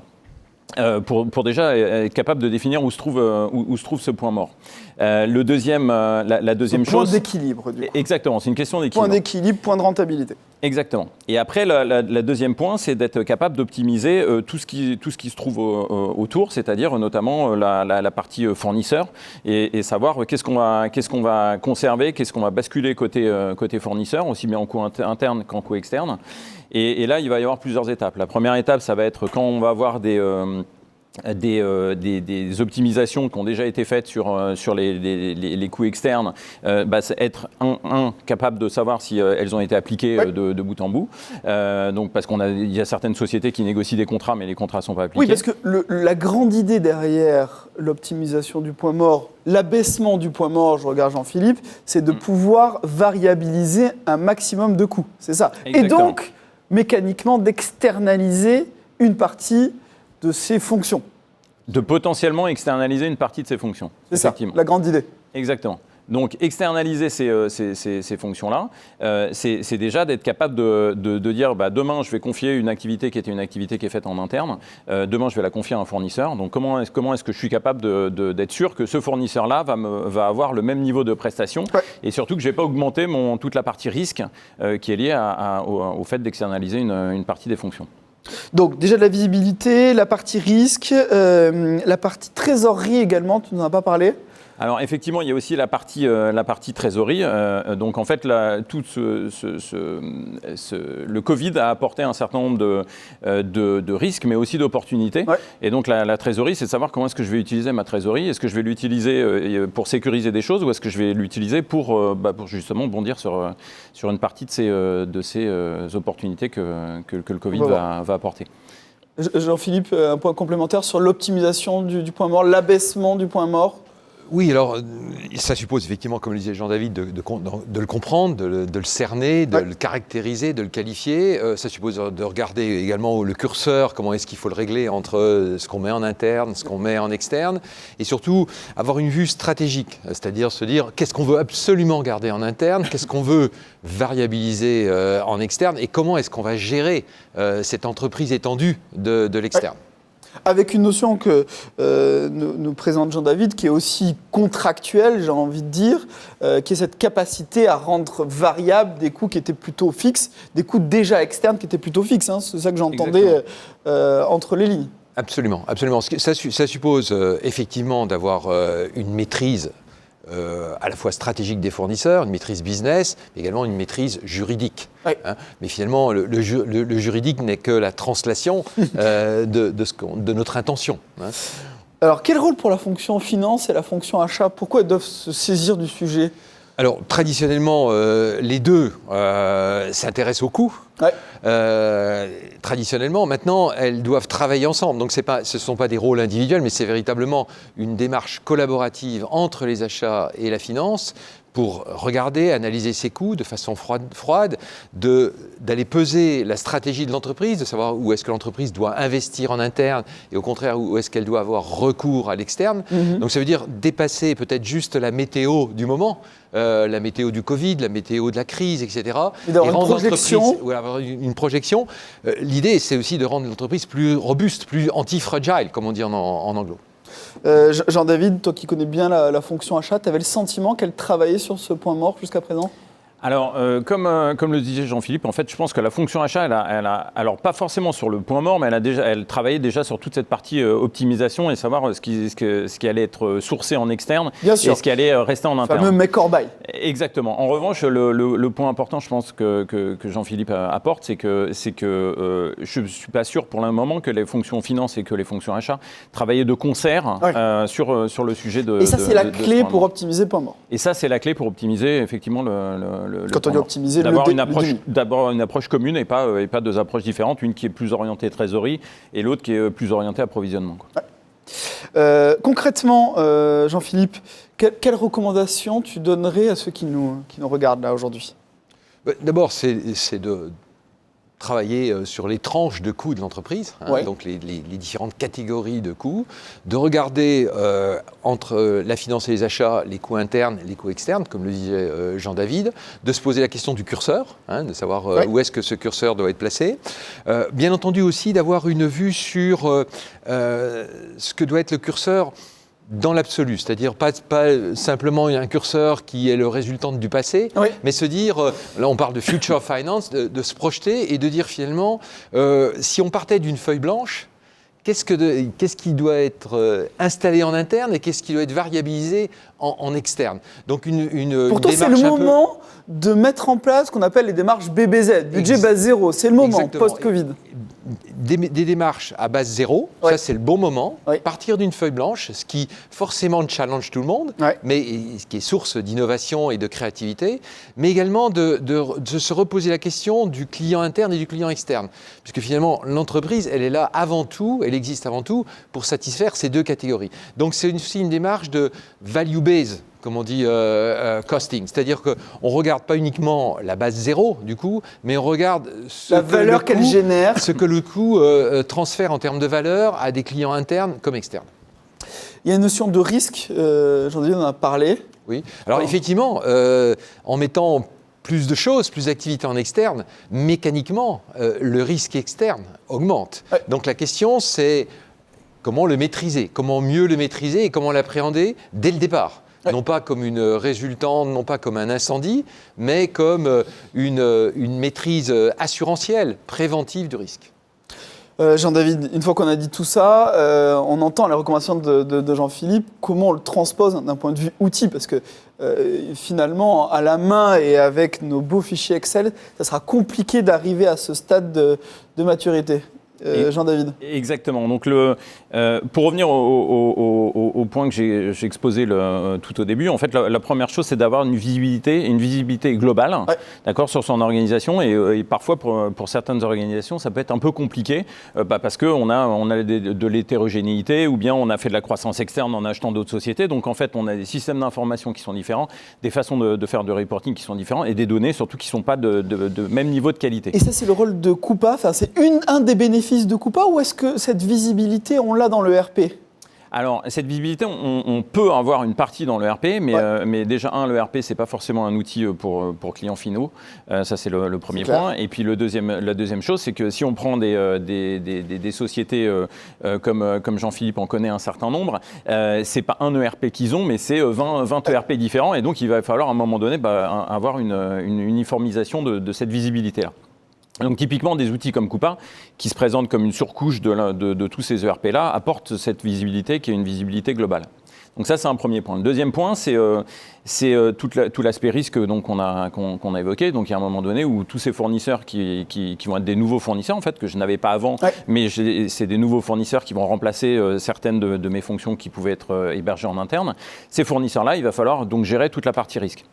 Pour déjà être capable de définir où se trouve ce point mort. Le deuxième, la deuxième chose...
Point d'équilibre, du coup.
Exactement, c'est une question d'équilibre.
Point d'équilibre, point de rentabilité.
Exactement. Et après, la deuxième point, c'est d'être capable d'optimiser tout ce qui se trouve autour, c'est-à-dire notamment la partie fournisseur, et savoir qu'est-ce qu'on va conserver, qu'est-ce qu'on va basculer côté fournisseur, aussi bien en coût interne qu'en coût externe. Et là, il va y avoir plusieurs étapes. La première étape, ça va être quand on va avoir des optimisations qui ont déjà été faites sur les coûts externes, être capable de savoir si elles ont été appliquées de bout en bout. Donc parce il y a certaines sociétés qui négocient des contrats, mais les contrats ne sont pas appliqués.
Oui, parce que la grande idée derrière l'optimisation du point mort, l'abaissement du point mort, je regarde Jean-Philippe, c'est de pouvoir variabiliser un maximum de coûts. C'est ça.
Exactement.
Et donc, mécaniquement, d'externaliser une partie de ses fonctions.
De potentiellement externaliser une partie de ses fonctions.
C'est ça, la grande idée.
Exactement. Donc, externaliser ces fonctions-là, c'est déjà d'être capable de dire demain, je vais confier une activité qui était une activité qui est faite en interne. Demain, je vais la confier à un fournisseur. Donc, comment est-ce que je suis capable d'être sûr que ce fournisseur-là va avoir le même niveau de prestation et surtout que je ne vais pas augmenter toute la partie risque qui est liée au fait d'externaliser une partie des fonctions.
Donc déjà de la visibilité, la partie risque, la partie trésorerie également, tu n'en as pas parlé ?
Alors effectivement, il y a aussi la partie trésorerie. Donc en fait, le Covid a apporté un certain nombre de risques, mais aussi d'opportunités. Ouais. Et donc la trésorerie, c'est de savoir comment est-ce que je vais utiliser ma trésorerie. Est-ce que je vais l'utiliser pour sécuriser des choses ou est-ce que je vais l'utiliser pour justement bondir sur une partie de ces opportunités que le Covid va apporter.
Jean-Philippe, un point complémentaire sur l'optimisation du point mort, l'abaissement du point mort ?
Oui, alors ça suppose effectivement, comme le disait Jean-David, de le comprendre, de le cerner, de le caractériser, de le qualifier. Ça suppose de regarder également le curseur, comment est-ce qu'il faut le régler entre ce qu'on met en interne, ce qu'on met en externe, et surtout avoir une vue stratégique, c'est-à-dire se dire qu'est-ce qu'on veut absolument garder en interne, qu'est-ce qu'on veut variabiliser en externe, et comment est-ce qu'on va gérer cette entreprise étendue de l'externe.
Avec une notion que nous présente Jean-David, qui est aussi contractuelle, j'ai envie de dire, qui est cette capacité à rendre variables des coûts qui étaient plutôt fixes, des coûts déjà externes qui étaient plutôt fixes. Hein, c'est ça que j'entendais entre les lignes.
Absolument, absolument. Ça suppose effectivement d'avoir une maîtrise à la fois stratégique des fournisseurs, une maîtrise business, mais également une maîtrise juridique. Oui. Hein. Mais finalement, le juridique n'est que la translation de notre intention. Hein.
Alors, quel rôle pour la fonction finance et la fonction achat? Pourquoi elles doivent se saisir du sujet?
Alors, traditionnellement, les deux s'intéressent au coût. Ouais. Traditionnellement, maintenant, elles doivent travailler ensemble. Donc, ce ne sont pas des rôles individuels, mais c'est véritablement une démarche collaborative entre les achats et la finance pour regarder, analyser ses coûts de façon froide, d'aller peser la stratégie de l'entreprise, de savoir où est-ce que l'entreprise doit investir en interne et au contraire où est-ce qu'elle doit avoir recours à l'externe. Donc ça veut dire dépasser peut-être juste la météo du moment, la météo du Covid, la météo de la crise, etc.
Et d'avoir
une projection. L'idée, c'est aussi de rendre l'entreprise plus robuste, plus anti-fragile, comme on dit en anglo.
Jean-David, toi qui connais bien la fonction achat, tu avais le sentiment qu'elle travaillait sur ce point mort jusqu'à présent ?
Alors, comme le disait Jean-Philippe, en fait, je pense que la fonction achat, elle a alors pas forcément sur le point mort, mais elle travaillait déjà sur toute cette partie optimisation et savoir ce qui allait être sourcé en externe et ce qui allait rester en interne.
Le fameux make or buy.
Exactement. En revanche, le point important, je pense que Jean-Philippe apporte, c'est que je ne suis pas sûr pour le moment que les fonctions finance et que les fonctions achat travaillaient de concert sur le sujet de.
Et ça, c'est la clé pour optimiser le point mort.
Et ça, c'est la clé pour optimiser effectivement
quand on dit optimiser,
d'abord une approche commune et pas deux approches différentes, une qui est plus orientée trésorerie et l'autre qui est plus orientée approvisionnement.
Ouais. Concrètement, Jean-Philippe, quelles recommandations tu donnerais à ceux qui nous regardent là aujourd'hui ?
D'abord, c'est de travailler sur les tranches de coûts de l'entreprise, donc les différentes catégories de coûts, de regarder entre la finance et les achats, les coûts internes et les coûts externes, comme le disait Jean-David, de se poser la question du curseur, de savoir où est-ce que ce curseur doit être placé. Bien entendu aussi d'avoir une vue sur ce que doit être le curseur dans l'absolu, c'est-à-dire pas simplement un curseur qui est le résultant du passé, mais se dire, là on parle de future finance, de se projeter et de dire finalement, si on partait d'une feuille blanche, qu'est-ce qui doit être installé en interne et qu'est-ce qui doit être variabilisé en externe. Donc
pour toi, c'est le moment de mettre en place ce qu'on appelle les démarches BBZ, budget base zéro. C'est le moment, post-Covid.
Des démarches à base zéro, ça c'est le bon moment. Partir d'une feuille blanche, ce qui forcément challenge tout le monde, mais ce qui est source d'innovation et de créativité, mais également de se reposer la question du client interne et du client externe. Puisque finalement, l'entreprise, elle est là avant tout, elle existe avant tout pour satisfaire ces deux catégories. Donc c'est aussi une démarche de value-based, comme on dit, costing. C'est-à-dire qu'on ne regarde pas uniquement la base zéro, du coup, mais on regarde
la valeur qu'elle génère.
Ce que le coût transfère en termes de valeur à des clients internes comme externes.
Il y a une notion de risque, Jean-David en a parlé.
Oui, alors effectivement, en mettant plus de choses, plus d'activités en externe, mécaniquement, le risque externe augmente. Donc la question, c'est comment le maîtriser, comment mieux le maîtriser et comment l'appréhender dès le départ. Non pas comme une résultante, non pas comme un incendie, mais comme une maîtrise assurantielle, préventive du risque.
Jean-David, une fois qu'on a dit tout ça, on entend les recommandations de Jean-Philippe, comment on le transpose d'un point de vue outil, parce que finalement, à la main et avec nos beaux fichiers Excel, ça sera compliqué d'arriver à ce stade de maturité. Jean-David.
Exactement. Donc, pour revenir au point que j'ai exposé tout au début, en fait, la première chose, c'est d'avoir une visibilité globale, d'accord, sur son organisation. Et parfois, pour certaines organisations, ça peut être un peu compliqué parce qu'on a de l'hétérogénéité ou bien on a fait de la croissance externe en achetant d'autres sociétés. Donc, en fait, on a des systèmes d'information qui sont différents, des façons de faire de reporting qui sont différents et des données surtout qui ne sont pas de même niveau de qualité.
Et ça, c'est le rôle de Coupa, enfin, c'est un des bénéfices de Coupa, ou est-ce que cette visibilité, on l'a dans le RP ?
Alors, cette visibilité, on peut avoir une partie dans le RP, mais déjà, le RP, ce n'est pas forcément un outil pour clients finaux. Ça, c'est le premier point. Et puis, la deuxième chose, c'est que si on prend des sociétés comme Jean-Philippe en connaît un certain nombre, ce n'est pas un ERP qu'ils ont, mais c'est 20 ERP différents. Et donc, il va falloir à un moment donné avoir une uniformisation de cette visibilité-là. Donc typiquement, des outils comme Coupa, qui se présentent comme une surcouche de tous ces ERP-là, apportent cette visibilité qui est une visibilité globale. Donc ça, c'est un premier point. Le deuxième point, c'est tout l'aspect risque qu'on a évoqué. Donc il y a un moment donné où tous ces fournisseurs qui vont être des nouveaux fournisseurs, en fait, que je n'avais pas avant, mais c'est des nouveaux fournisseurs qui vont remplacer certaines de mes fonctions qui pouvaient être hébergées en interne. Ces fournisseurs-là, il va falloir donc gérer toute la partie risque.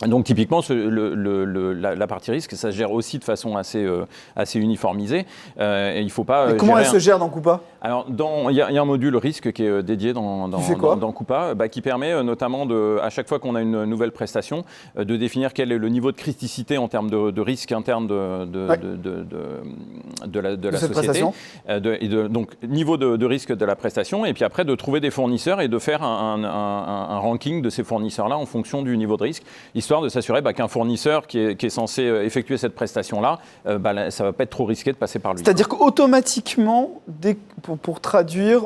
Donc typiquement, la partie risque, ça se gère aussi de façon assez uniformisée. Et il faut pas.
Comment elle se gère dans Coupa ?
Alors, il y a un module risque qui est dédié dans Coupa, qui permet notamment, à chaque fois qu'on a une nouvelle prestation, de définir quel est le niveau de criticité en termes de risque interne de la société. Donc, niveau de risque de la prestation, et puis après, de trouver des fournisseurs et de faire un ranking de ces fournisseurs-là en fonction du niveau de risque, histoire de s'assurer qu'un fournisseur qui est censé effectuer cette prestation-là, ça ne va pas être trop risqué de passer par lui.
C'est-à-dire qu'automatiquement, pour traduire,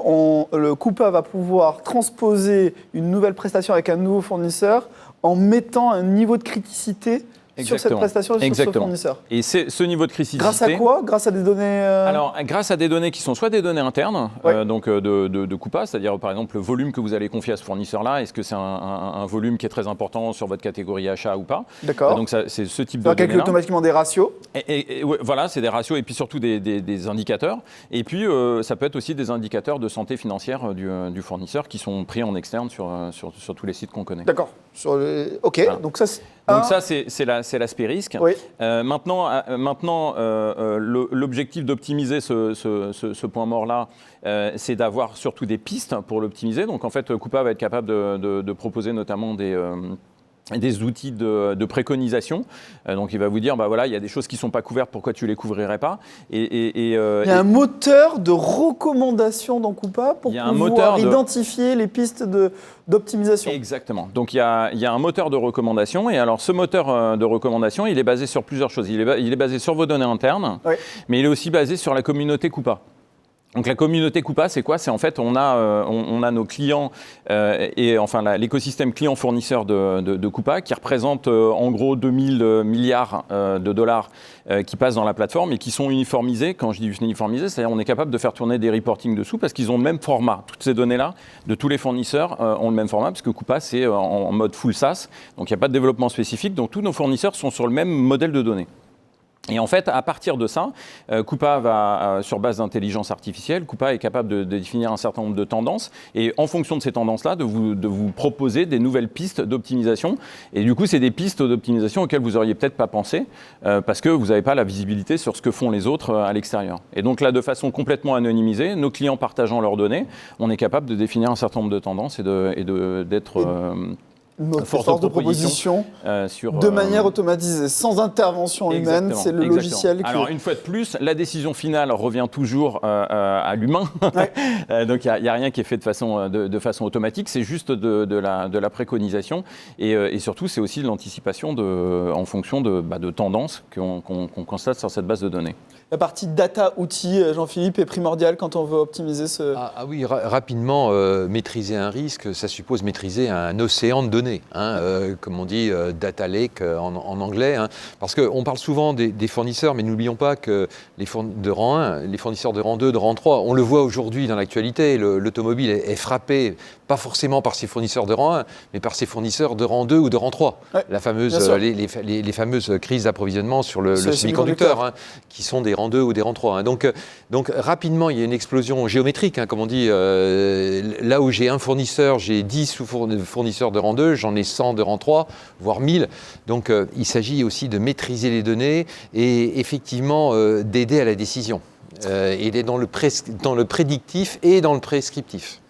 le Coupa va pouvoir transposer une nouvelle prestation avec un nouveau fournisseur en mettant un niveau de criticité sur cette prestation et sur ce fournisseur.
Et c'est ce niveau de criticité.
Grâce à quoi ? Grâce à des données
Alors, grâce à des données qui sont soit des données internes, donc de Coupa, c'est-à-dire par exemple le volume que vous allez confier à ce fournisseur-là, est-ce que c'est un volume qui est très important sur votre catégorie achat ou pas ?
D'accord.
Donc c'est ce type de données-là.
Calcule automatiquement des ratios.
Voilà, c'est des ratios et puis surtout des indicateurs. Et puis ça peut être aussi des indicateurs de santé financière du fournisseur qui sont pris en externe sur tous les sites qu'on connaît.
D'accord. Ok, voilà. Donc ça
c'est l'aspect risque.
Oui.
Maintenant, l'objectif d'optimiser ce point mort-là, c'est d'avoir surtout des pistes pour l'optimiser. Donc en fait, Coupa va être capable de proposer notamment des outils de préconisation. Donc il va vous dire, il y a des choses qui ne sont pas couvertes, pourquoi tu ne les couvrirais pas ? Il y
a un moteur de recommandation dans Coupa pour pouvoir identifier les pistes d'optimisation.
Exactement. Donc il y a un moteur de recommandation. Et alors ce moteur de recommandation, il est basé sur plusieurs choses. Il est basé sur vos données internes, mais il est aussi basé sur la communauté Coupa. Donc la communauté Coupa, c'est quoi ? C'est en fait, on a nos clients et enfin l'écosystème client-fournisseur de Coupa qui représente en gros 2000 milliards de dollars qui passent dans la plateforme et qui sont uniformisés. Quand je dis uniformisés, c'est-à-dire on est capable de faire tourner des reporting dessous parce qu'ils ont le même format. Toutes ces données-là, de tous les fournisseurs, ont le même format parce que Coupa, c'est en mode full SaaS. Donc il n'y a pas de développement spécifique. Donc tous nos fournisseurs sont sur le même modèle de données. Et en fait, à partir de ça, Coupa va, sur base d'intelligence artificielle, Coupa est capable de définir un certain nombre de tendances et en fonction de ces tendances-là, de vous proposer des nouvelles pistes d'optimisation. Et du coup, c'est des pistes d'optimisation auxquelles vous n'auriez peut-être pas pensé parce que vous n'avez pas la visibilité sur ce que font les autres à l'extérieur. Et donc là, de façon complètement anonymisée, nos clients partageant leurs données, on est capable de définir un certain nombre de tendances et d'être...
Notre force de proposition de manière automatisée, sans intervention humaine, c'est le logiciel qui...
Alors une fois de plus, la décision finale revient toujours à l'humain, donc il n'y a rien qui est fait de façon automatique, c'est juste de la préconisation et surtout c'est aussi de l'anticipation en fonction de tendances qu'on constate sur cette base de données.
La partie data outils, Jean-Philippe, est primordiale quand on veut optimiser ce...
Ah oui, rapidement, maîtriser un risque, ça suppose maîtriser un océan de données. données, comme on dit, data lake en anglais. Parce qu'on parle souvent des fournisseurs, mais n'oublions pas que les de rang 1, les fournisseurs de rang 2, de rang 3, on le voit aujourd'hui dans l'actualité, l'automobile est frappé, pas forcément par ses fournisseurs de rang 1, mais par ses fournisseurs de rang 2 ou de rang 3. Ouais, les fameuses crises d'approvisionnement sur le semi-conducteur, qui sont des rangs 2 ou des rangs 3. Donc rapidement, il y a une explosion géométrique, comme on dit. Là où j'ai un fournisseur, j'ai 10 fournisseurs de rang 2, j'en ai 100 de rang 3, voire 1000. Donc il s'agit aussi de maîtriser les données et effectivement d'aider à la décision. Aider dans le prédictif et dans le prescriptif.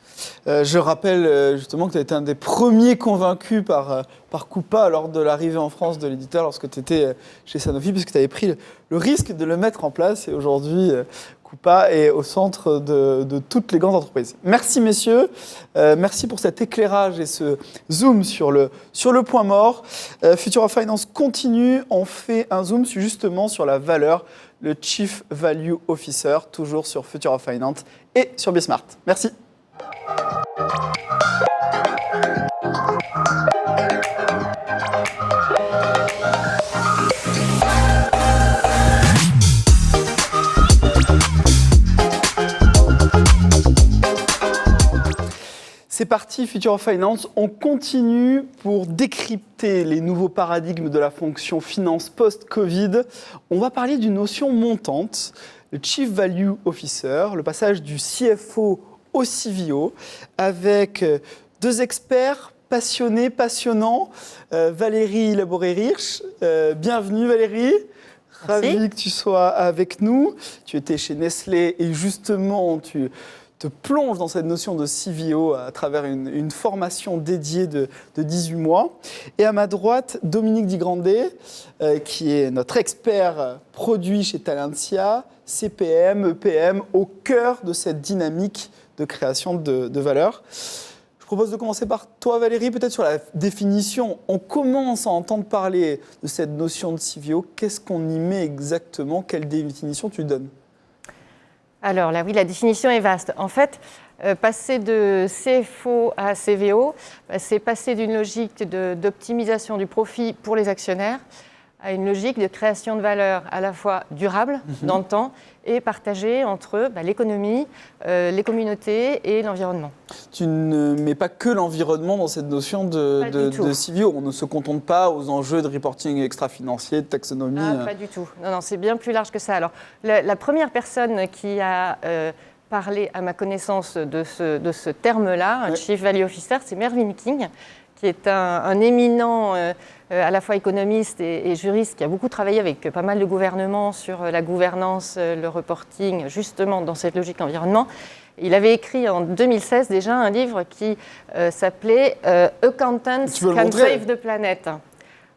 Je rappelle justement que tu as été un des premiers convaincus par Coupa lors de l'arrivée en France de l'éditeur lorsque tu étais chez Sanofi, puisque tu avais pris le risque de le mettre en place. Et aujourd'hui, Coupa est au centre de toutes les grandes entreprises. Merci messieurs, merci pour cet éclairage et ce zoom sur le point mort. Futura Finance continue, on fait un zoom justement sur la valeur, le Chief Value Officer, toujours sur Futura Finance et sur Bismart. Merci. C'est parti, Futura Finance. On continue pour décrypter les nouveaux paradigmes de la fonction finance post-Covid. On va parler d'une notion montante, le Chief Value Officer, le passage du CFO au CVO, avec deux experts passionnés, passionnants. Valérie Laboré-Hirsch, bienvenue Valérie. Ravie que tu sois avec nous. Tu étais chez Nestlé et justement tu te plonges dans cette notion de CVO à travers une formation dédiée de 18 mois. Et à ma droite, Dominique Di Grande, qui est notre expert produit chez Talentia, CPM, EPM, au cœur de cette dynamique de création de valeur. Je propose de commencer par toi, Valérie, peut-être sur la définition. On commence à entendre parler de cette notion de CVO. Qu'est-ce qu'on y met exactement? Quelle définition tu donnes?
Alors là, oui, la définition est vaste. En fait, passer de CFO à CVO, c'est passer d'une logique d'optimisation du profit pour les actionnaires à une logique de création de valeur à la fois durable dans le temps et partagée entre l'économie, les communautés et l'environnement. Tu ne mets pas que l'environnement dans cette notion de CVO. On ne se contente pas aux enjeux de reporting extra-financier, de taxonomie. Pas du tout. Non, c'est bien plus large que ça. Alors, la première personne qui a parlé, à ma connaissance, de ce terme-là, un Chief Value Officer, c'est Mervyn King, qui est un éminent à la fois économiste et juriste, qui a beaucoup travaillé avec pas mal de gouvernements sur la gouvernance, le reporting, justement dans cette logique environnement. Il avait écrit en 2016 déjà un livre qui s'appelait « Accountants Can Save the Planet ».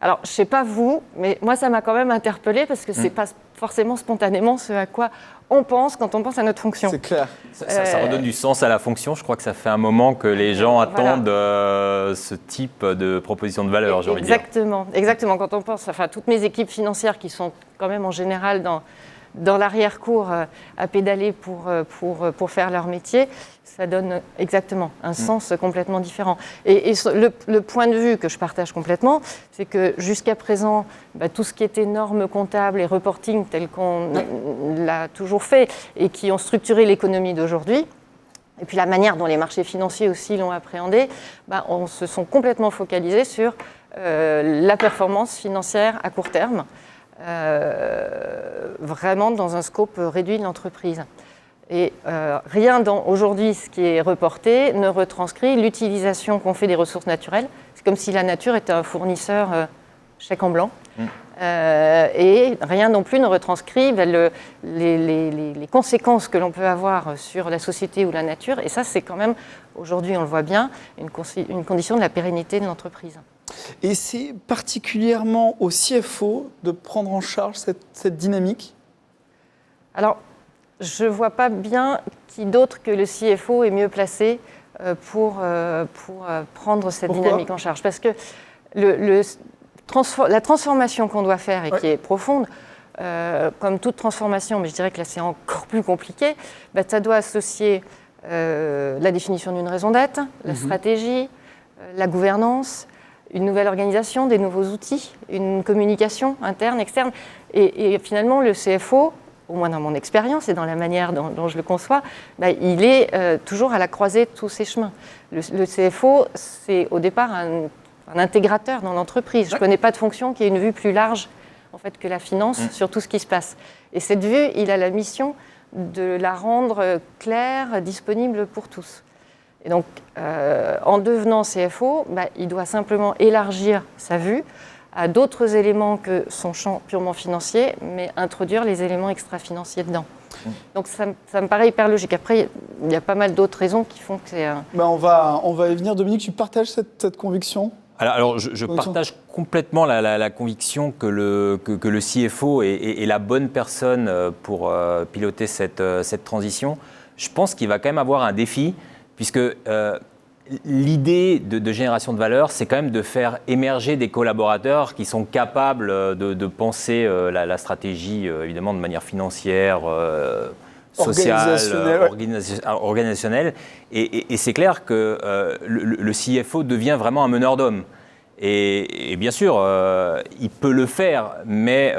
Alors, je ne sais pas vous, mais moi, ça m'a quand même interpellée parce que ce n'est pas forcément spontanément ce à quoi on pense quand on pense à notre fonction. C'est clair.
Ça redonne du sens à la fonction. Je crois que ça fait un moment que les gens attendent ce type de proposition de valeur, j'ai envie de dire.
Exactement. Quand on pense, toutes mes équipes financières qui sont quand même en général dans l'arrière-cour à pédaler pour faire leur métier, ça donne exactement un sens complètement différent. Et le point de vue que je partage complètement, c'est que jusqu'à présent, tout ce qui était normes comptables et reporting tel qu'on l'a toujours fait et qui ont structuré l'économie d'aujourd'hui, et puis la manière dont les marchés financiers aussi l'ont appréhendé, on se sont complètement focalisés sur la performance financière à court terme, vraiment dans un scope réduit de l'entreprise. Et rien dans aujourd'hui ce qui est reporté ne retranscrit l'utilisation qu'on fait des ressources naturelles. C'est comme si la nature était un fournisseur chèque en blanc. Et rien non plus ne retranscrit les conséquences que l'on peut avoir sur la société ou la nature. Et ça, c'est quand même, aujourd'hui on le voit bien, une condition de la pérennité de l'entreprise.
Et c'est particulièrement au CFO de prendre en charge cette dynamique? Alors, je ne vois pas bien qui d'autre que le CFO est mieux placé pour prendre cette dynamique en charge. Parce que la transformation qu'on doit faire et qui est profonde, comme toute transformation, mais je dirais que là c'est encore plus compliqué, ça doit associer la définition d'une raison d'être, la stratégie, la gouvernance,
une nouvelle organisation, des nouveaux outils, une communication interne, externe. Et finalement, le CFO, au moins dans mon expérience et dans la manière dont je le conçois, il est toujours à la croisée de tous ces chemins. Le CFO, c'est au départ un intégrateur dans l'entreprise. Je ne connais pas de fonction qui ait une vue plus large en fait, que la finance sur tout ce qui se passe. Et cette vue, il a la mission de la rendre claire, disponible pour tous. Et donc, en devenant CFO, il doit simplement élargir sa vue à d'autres éléments que son champ purement financier, mais introduire les éléments extra-financiers dedans. Donc ça me paraît hyper logique. Après, il y a pas mal d'autres raisons qui font que c'est...
On va y venir. Dominique, tu partages cette conviction ?
Alors je partage complètement la conviction que le CFO est la bonne personne pour piloter cette transition. Je pense qu'il va quand même avoir un défi, puisque l'idée de génération de valeur, c'est quand même de faire émerger des collaborateurs qui sont capables de penser la stratégie, évidemment, de manière financière, sociale, organisationnelle. Et c'est clair que le CFO devient vraiment un meneur d'hommes. Et bien sûr, il peut le faire, mais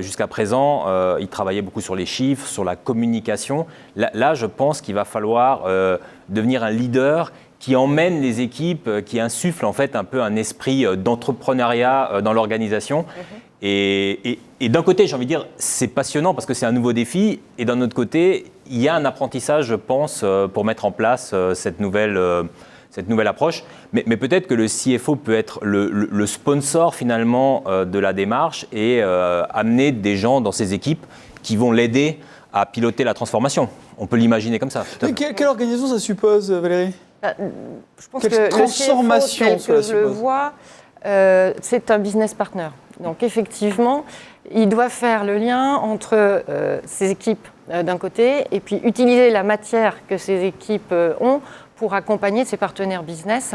jusqu'à présent, il travaillait beaucoup sur les chiffres, sur la communication. Là, je pense qu'il va falloir devenir un leader qui emmène les équipes, qui insuffle en fait un peu un esprit d'entrepreneuriat dans l'organisation. Et d'un côté, j'ai envie de dire, c'est passionnant parce que c'est un nouveau défi. Et d'un autre côté, il y a un apprentissage, je pense, pour mettre en place cette nouvelle approche. Mais peut-être que le CFO peut être le sponsor finalement de la démarche et amener des gens dans ses équipes qui vont l'aider à piloter la transformation. On peut l'imaginer comme ça.
Quelle organisation ça suppose, Valérie ?
Je pense
Quelle
que
transformation
le CFO, tel que je le vois, c'est un business partner. Donc effectivement, il doit faire le lien entre ses équipes d'un côté et puis utiliser la matière que ces équipes ont pour accompagner ses partenaires business.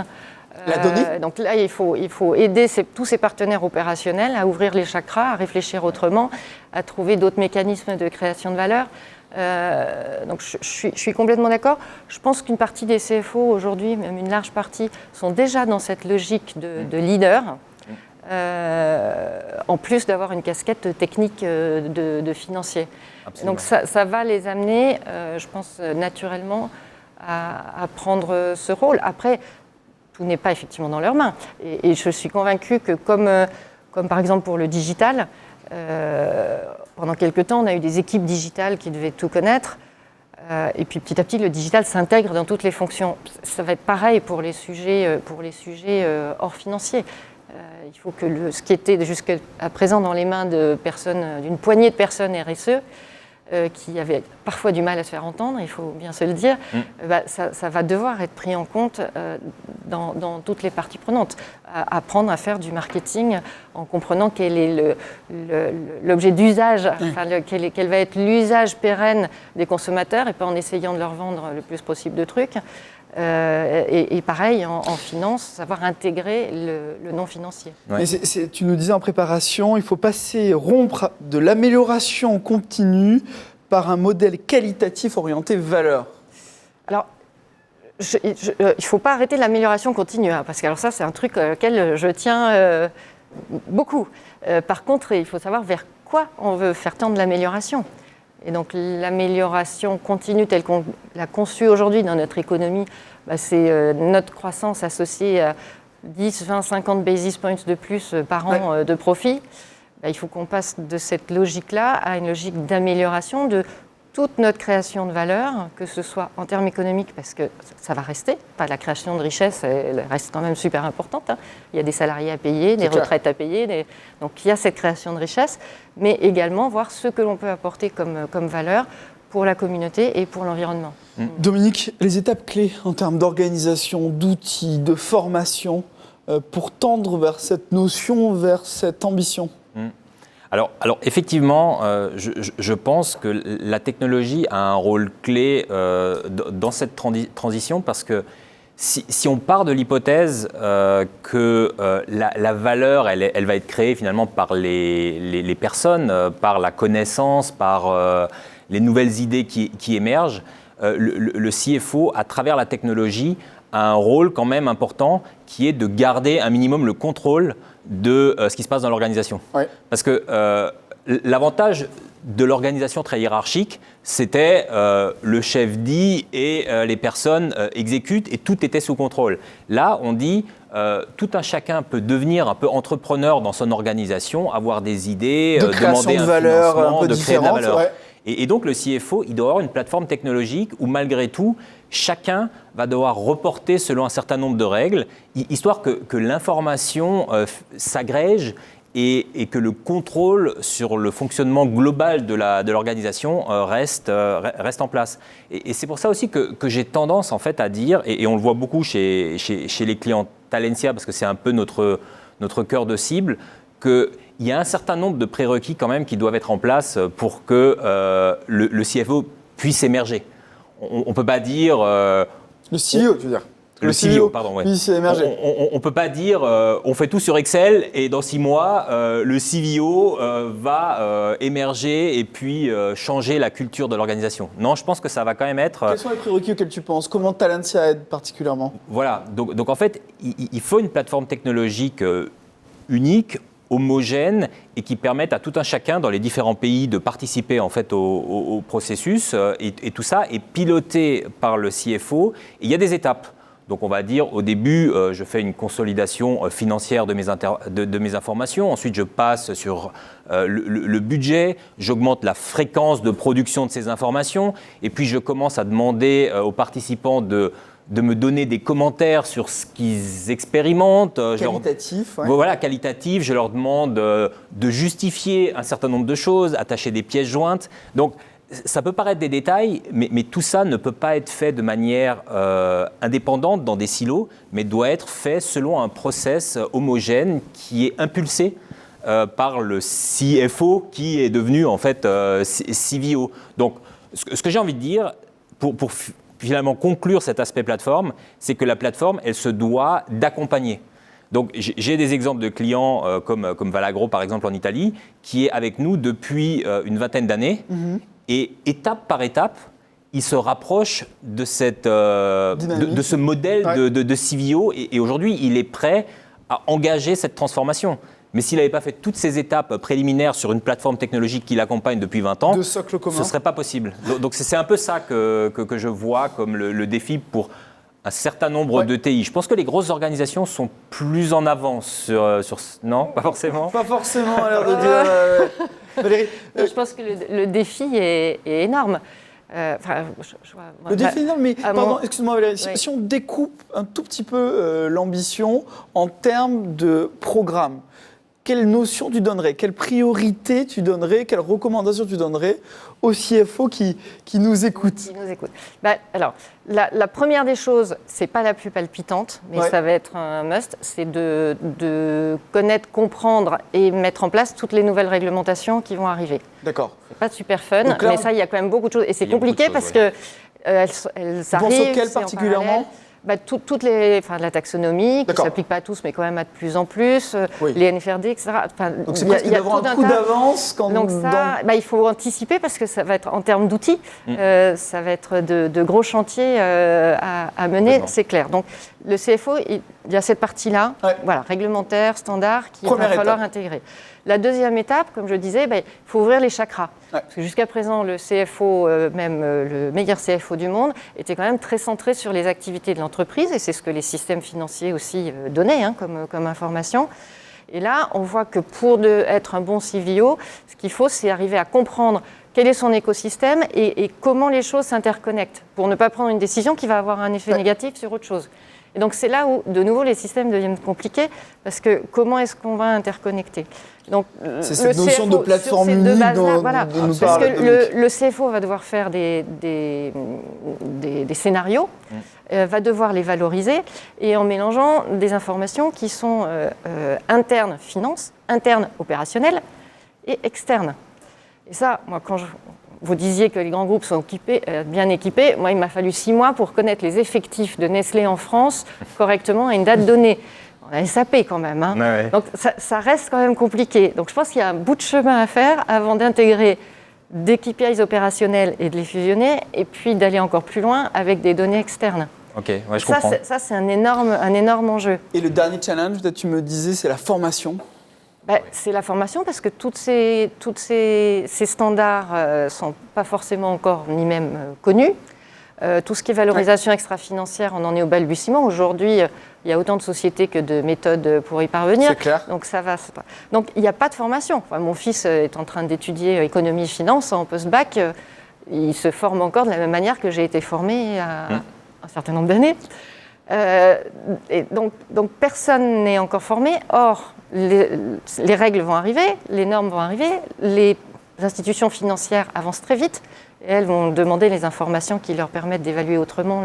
La donnée.
Donc là, il faut aider tous ces partenaires opérationnels à ouvrir les chakras, à réfléchir autrement, à trouver d'autres mécanismes de création de valeur. Donc je suis complètement d'accord. Je pense qu'une partie des CFO aujourd'hui, même une large partie, sont déjà dans cette logique de leader, en plus d'avoir une casquette technique de financier. Absolument. Donc ça va les amener, je pense, naturellement à prendre ce rôle. Après, tout n'est pas effectivement dans leurs mains. Et je suis convaincue que comme par exemple pour le digital, pendant quelques temps, on a eu des équipes digitales qui devaient tout connaître. Et puis petit à petit, le digital s'intègre dans toutes les fonctions. Ça va être pareil pour les sujets hors financiers. Il faut que ce qui était jusqu'à présent dans les mains d'une poignée de personnes RSE, qui avaient parfois du mal à se faire entendre, il faut bien se le dire, ça va devoir être pris en compte dans toutes les parties prenantes. Apprendre à faire du marketing en comprenant quel est l'objet d'usage, quel va être l'usage pérenne des consommateurs et pas en essayant de leur vendre le plus possible de trucs. Et pareil, en finance, savoir intégrer le non-financier.
Ouais. Mais tu nous disais en préparation, il faut rompre de l'amélioration continue par un modèle qualitatif orienté valeur.
Alors, il ne faut pas arrêter l'amélioration continue, parce que alors ça, c'est un truc auquel je tiens beaucoup. Par contre, il faut savoir vers quoi on veut faire tendre l'amélioration. Et donc l'amélioration continue telle qu'on l'a conçue aujourd'hui dans notre économie, c'est notre croissance associée à 10, 20, 50 basis points de plus par an de profit. Il faut qu'on passe de cette logique-là à une logique d'amélioration de toute notre création de valeur, que ce soit en termes économiques, parce que ça va rester, pas la création de richesse, elle reste quand même super importante. Il y a des salariés à payer, des retraites à payer, donc il y a cette création de richesse, mais également voir ce que l'on peut apporter comme valeur pour la communauté et pour l'environnement.
Dominique, les étapes clés en termes d'organisation, d'outils, de formation, pour tendre vers cette notion, vers cette ambition.
Alors effectivement, je pense que la technologie a un rôle clé dans cette transition parce que si on part de l'hypothèse que la valeur, elle va être créée finalement par les personnes, par la connaissance, par les nouvelles idées qui émergent, le CFO, à travers la technologie, a un rôle quand même important qui est de garder un minimum le contrôle de ce qui se passe dans l'organisation.
Ouais.
Parce que l'avantage de l'organisation très hiérarchique, c'était le chef dit et les personnes exécutent et tout était sous contrôle. Là, on dit tout un chacun peut devenir un peu entrepreneur dans son organisation, avoir des idées, demander un
valeur,
financement,
un peu
de créer de la valeur.
ouais.
Et donc le CFO, il doit avoir une plateforme technologique où malgré tout, chacun va devoir reporter selon un certain nombre de règles, histoire que l'information s'agrège et que le contrôle sur le fonctionnement global de l'organisation reste en place. Et c'est pour ça aussi que j'ai tendance en fait à dire, et on le voit beaucoup chez les clients Talentia, parce que c'est un peu notre cœur de cible, qu'il y a un certain nombre de prérequis quand même qui doivent être en place pour que le CFO puisse émerger. On ne peut pas dire...
Le CEO, tu veux dire.
Le CEO, pardon, ouais.
Puisse émerger.
On ne peut pas dire on fait tout sur Excel et dans 6 mois, le CVO va émerger et puis changer la culture de l'organisation. Non, je pense que ça va quand même être...
Quels sont les prérequis auxquels tu penses? Comment Talentia aide particulièrement?
Voilà, donc en fait, il faut une plateforme technologique unique, homogène et qui permette à tout un chacun dans les différents pays de participer en fait au processus et tout ça est piloté par le CFO. Et il y a des étapes. Donc on va dire au début, je fais une consolidation financière de mes informations. Ensuite, je passe sur le budget, j'augmente la fréquence de production de ces informations. Et puis, je commence à demander aux participants de me donner des commentaires sur ce qu'ils expérimentent.
Qualitatif. Ouais.
Voilà, qualitatif. Je leur demande de justifier un certain nombre de choses, attacher des pièces jointes. Donc, ça peut paraître des détails, mais tout ça ne peut pas être fait de manière indépendante dans des silos, mais doit être fait selon un process homogène qui est impulsé par le CFO qui est devenu en fait CVO. Donc, ce que j'ai envie de dire, pour finalement conclure cet aspect plateforme, c'est que la plateforme, elle se doit d'accompagner. Donc j'ai des exemples de clients comme Valagro par exemple en Italie, qui est avec nous depuis une vingtaine d'années. Mm-hmm. Et étape par étape, il se rapproche de ce modèle de CVO et aujourd'hui, il est prêt à engager cette transformation. Mais s'il n'avait pas fait toutes ces étapes préliminaires sur une plateforme technologique qui l'accompagne depuis 20 ans, ce ne serait pas possible. Donc c'est un peu ça que je vois comme le défi pour un certain nombre de TI. Je pense que les grosses organisations sont plus en avance sur... Non, pas forcément.
Pas forcément, à l'air de dire. Valérie,
je pense que le défi est énorme.
Le défi est énorme, mais pardon, excuse-moi Valérie, si on découpe un tout petit peu l'ambition en termes de programme, quelle notion tu donnerais? Quelle priorité tu donnerais? Quelle recommandation tu donnerais aux CFO qui nous écoutent?
Qui nous écoutent. Alors, la première des choses, c'est pas la plus palpitante, mais ça va être un must, c'est de connaître, comprendre et mettre en place toutes les nouvelles réglementations qui vont arriver.
D'accord.
C'est pas super fun, là, mais ça, il y a quand même beaucoup de choses. Et c'est compliqué parce que elles arrivent.
Sur quelles particulièrement?
Toutes les, la taxonomie, qui ne s'applique pas à tous, mais quand même à de plus en plus, les NFRD, etc.
Donc c'est presque d'avoir un coup d'avance.
Donc ça, il faut anticiper parce que ça va être en termes d'outils, ça va être de gros chantiers à mener, c'est clair. Donc le CFO, il y a cette partie-là, réglementaire, standard, qu'il va falloir intégrer. La deuxième étape, comme je disais, il faut ouvrir les chakras. Parce que jusqu'à présent, le CFO, même le meilleur CFO du monde, était quand même très centré sur les activités de l'entreprise, et c'est ce que les systèmes financiers aussi donnaient comme information. Et là, on voit que pour être un bon CVO, ce qu'il faut, c'est arriver à comprendre quel est son écosystème et comment les choses s'interconnectent, pour ne pas prendre une décision qui va avoir un effet négatif sur autre chose. Et donc c'est là où, de nouveau, les systèmes deviennent compliqués, parce que comment est-ce qu'on va interconnecter? Donc,
c'est cette notion de plateforme unique dont nous
parce que le CFO va devoir faire des scénarios, va devoir les valoriser, et en mélangeant des informations qui sont internes finance, internes opérationnelles et externes. Et ça, moi, quand vous disiez que les grands groupes sont bien équipés. Moi, il m'a fallu 6 mois pour connaître les effectifs de Nestlé en France correctement à une date donnée. On a SAP quand même. Hein. Ouais. Donc, ça reste quand même compliqué. Donc, je pense qu'il y a un bout de chemin à faire avant d'intégrer des KPIs opérationnels et de les fusionner, et puis d'aller encore plus loin avec des données externes.
Ok, ouais, je comprends.
Ça, c'est un énorme enjeu.
Et le dernier challenge, peut-être tu me disais, c'est la formation.
C'est la formation parce que tous ces standards ne sont pas forcément encore ni même connus. Tout ce qui est valorisation extra-financière, on en est au balbutiement. Aujourd'hui, il y a autant de sociétés que de méthodes pour y parvenir.
C'est clair.
Donc ça va. Donc il n'y a pas de formation. Enfin, mon fils est en train d'étudier économie et finance en post-bac. Il se forme encore de la même manière que j'ai été formée à un certain nombre d'années. Et donc personne n'est encore formé. Or, les règles vont arriver, les normes vont arriver, les institutions financières avancent très vite et elles vont demander les informations qui leur permettent d'évaluer autrement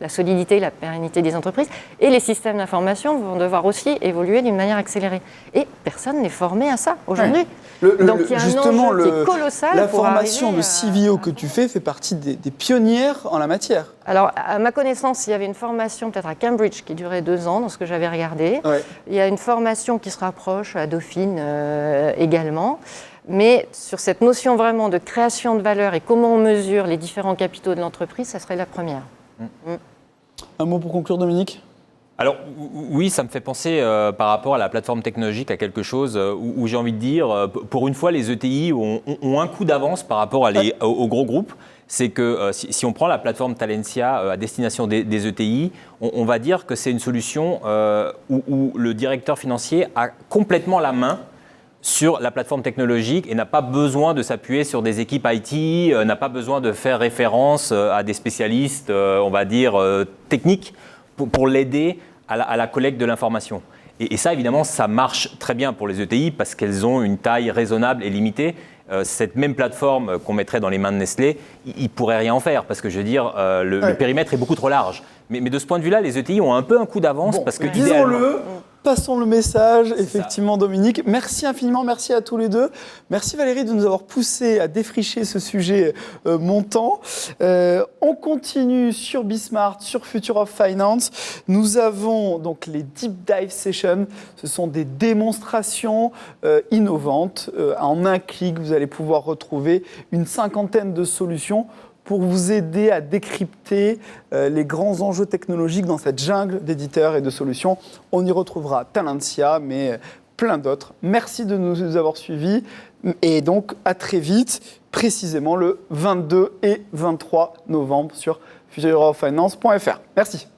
la solidité, la pérennité des entreprises. Et les systèmes d'information vont devoir aussi évoluer d'une manière accélérée. Et personne n'est formé à ça aujourd'hui. Donc il y a
justement,
un enjeu qui est colossal.
La
pour
formation
arriver
de CVO que tu fais fait partie des pionnières en la matière.
Alors, à ma connaissance, il y avait une formation peut-être à Cambridge qui durait 2 ans, dans ce que j'avais regardé.
Ouais.
Il y a une formation qui se rapproche à Dauphine également. Mais sur cette notion vraiment de création de valeur et comment on mesure les différents capitaux de l'entreprise, ça serait la première.
Un mot pour conclure, Dominique ?
Alors oui, ça me fait penser par rapport à la plateforme technologique à quelque chose où j'ai envie de dire, pour une fois, les ETI ont un coup d'avance par rapport aux gros groupes. C'est que si on prend la plateforme Talentia à destination des ETI, on va dire que c'est une solution où le directeur financier a complètement la main sur la plateforme technologique et n'a pas besoin de s'appuyer sur des équipes IT, n'a pas besoin de faire référence à des spécialistes, on va dire, techniques pour l'aider à la collecte de l'information. Et ça, évidemment, ça marche très bien pour les ETI parce qu'elles ont une taille raisonnable et limitée. Cette même plateforme qu'on mettrait dans les mains de Nestlé, ils ne pourraient rien en faire parce que, je veux dire, le périmètre est beaucoup trop large. Mais de ce point de vue-là, les ETI ont un peu un coup d'avance parce que,
disons-le, passons le message, effectivement, Dominique. Merci infiniment, merci à tous les deux. Merci Valérie de nous avoir poussé à défricher ce sujet montant. On continue sur Bismart, sur Future of Finance. Nous avons donc les Deep Dive Sessions. Ce sont des démonstrations innovantes. En un clic, vous allez pouvoir retrouver une 50aine de solutions pour vous aider à décrypter les grands enjeux technologiques dans cette jungle d'éditeurs et de solutions. On y retrouvera Talentia, mais plein d'autres. Merci de nous avoir suivis et donc à très vite, précisément le 22 et 23 novembre sur futureoffinance.fr. Merci.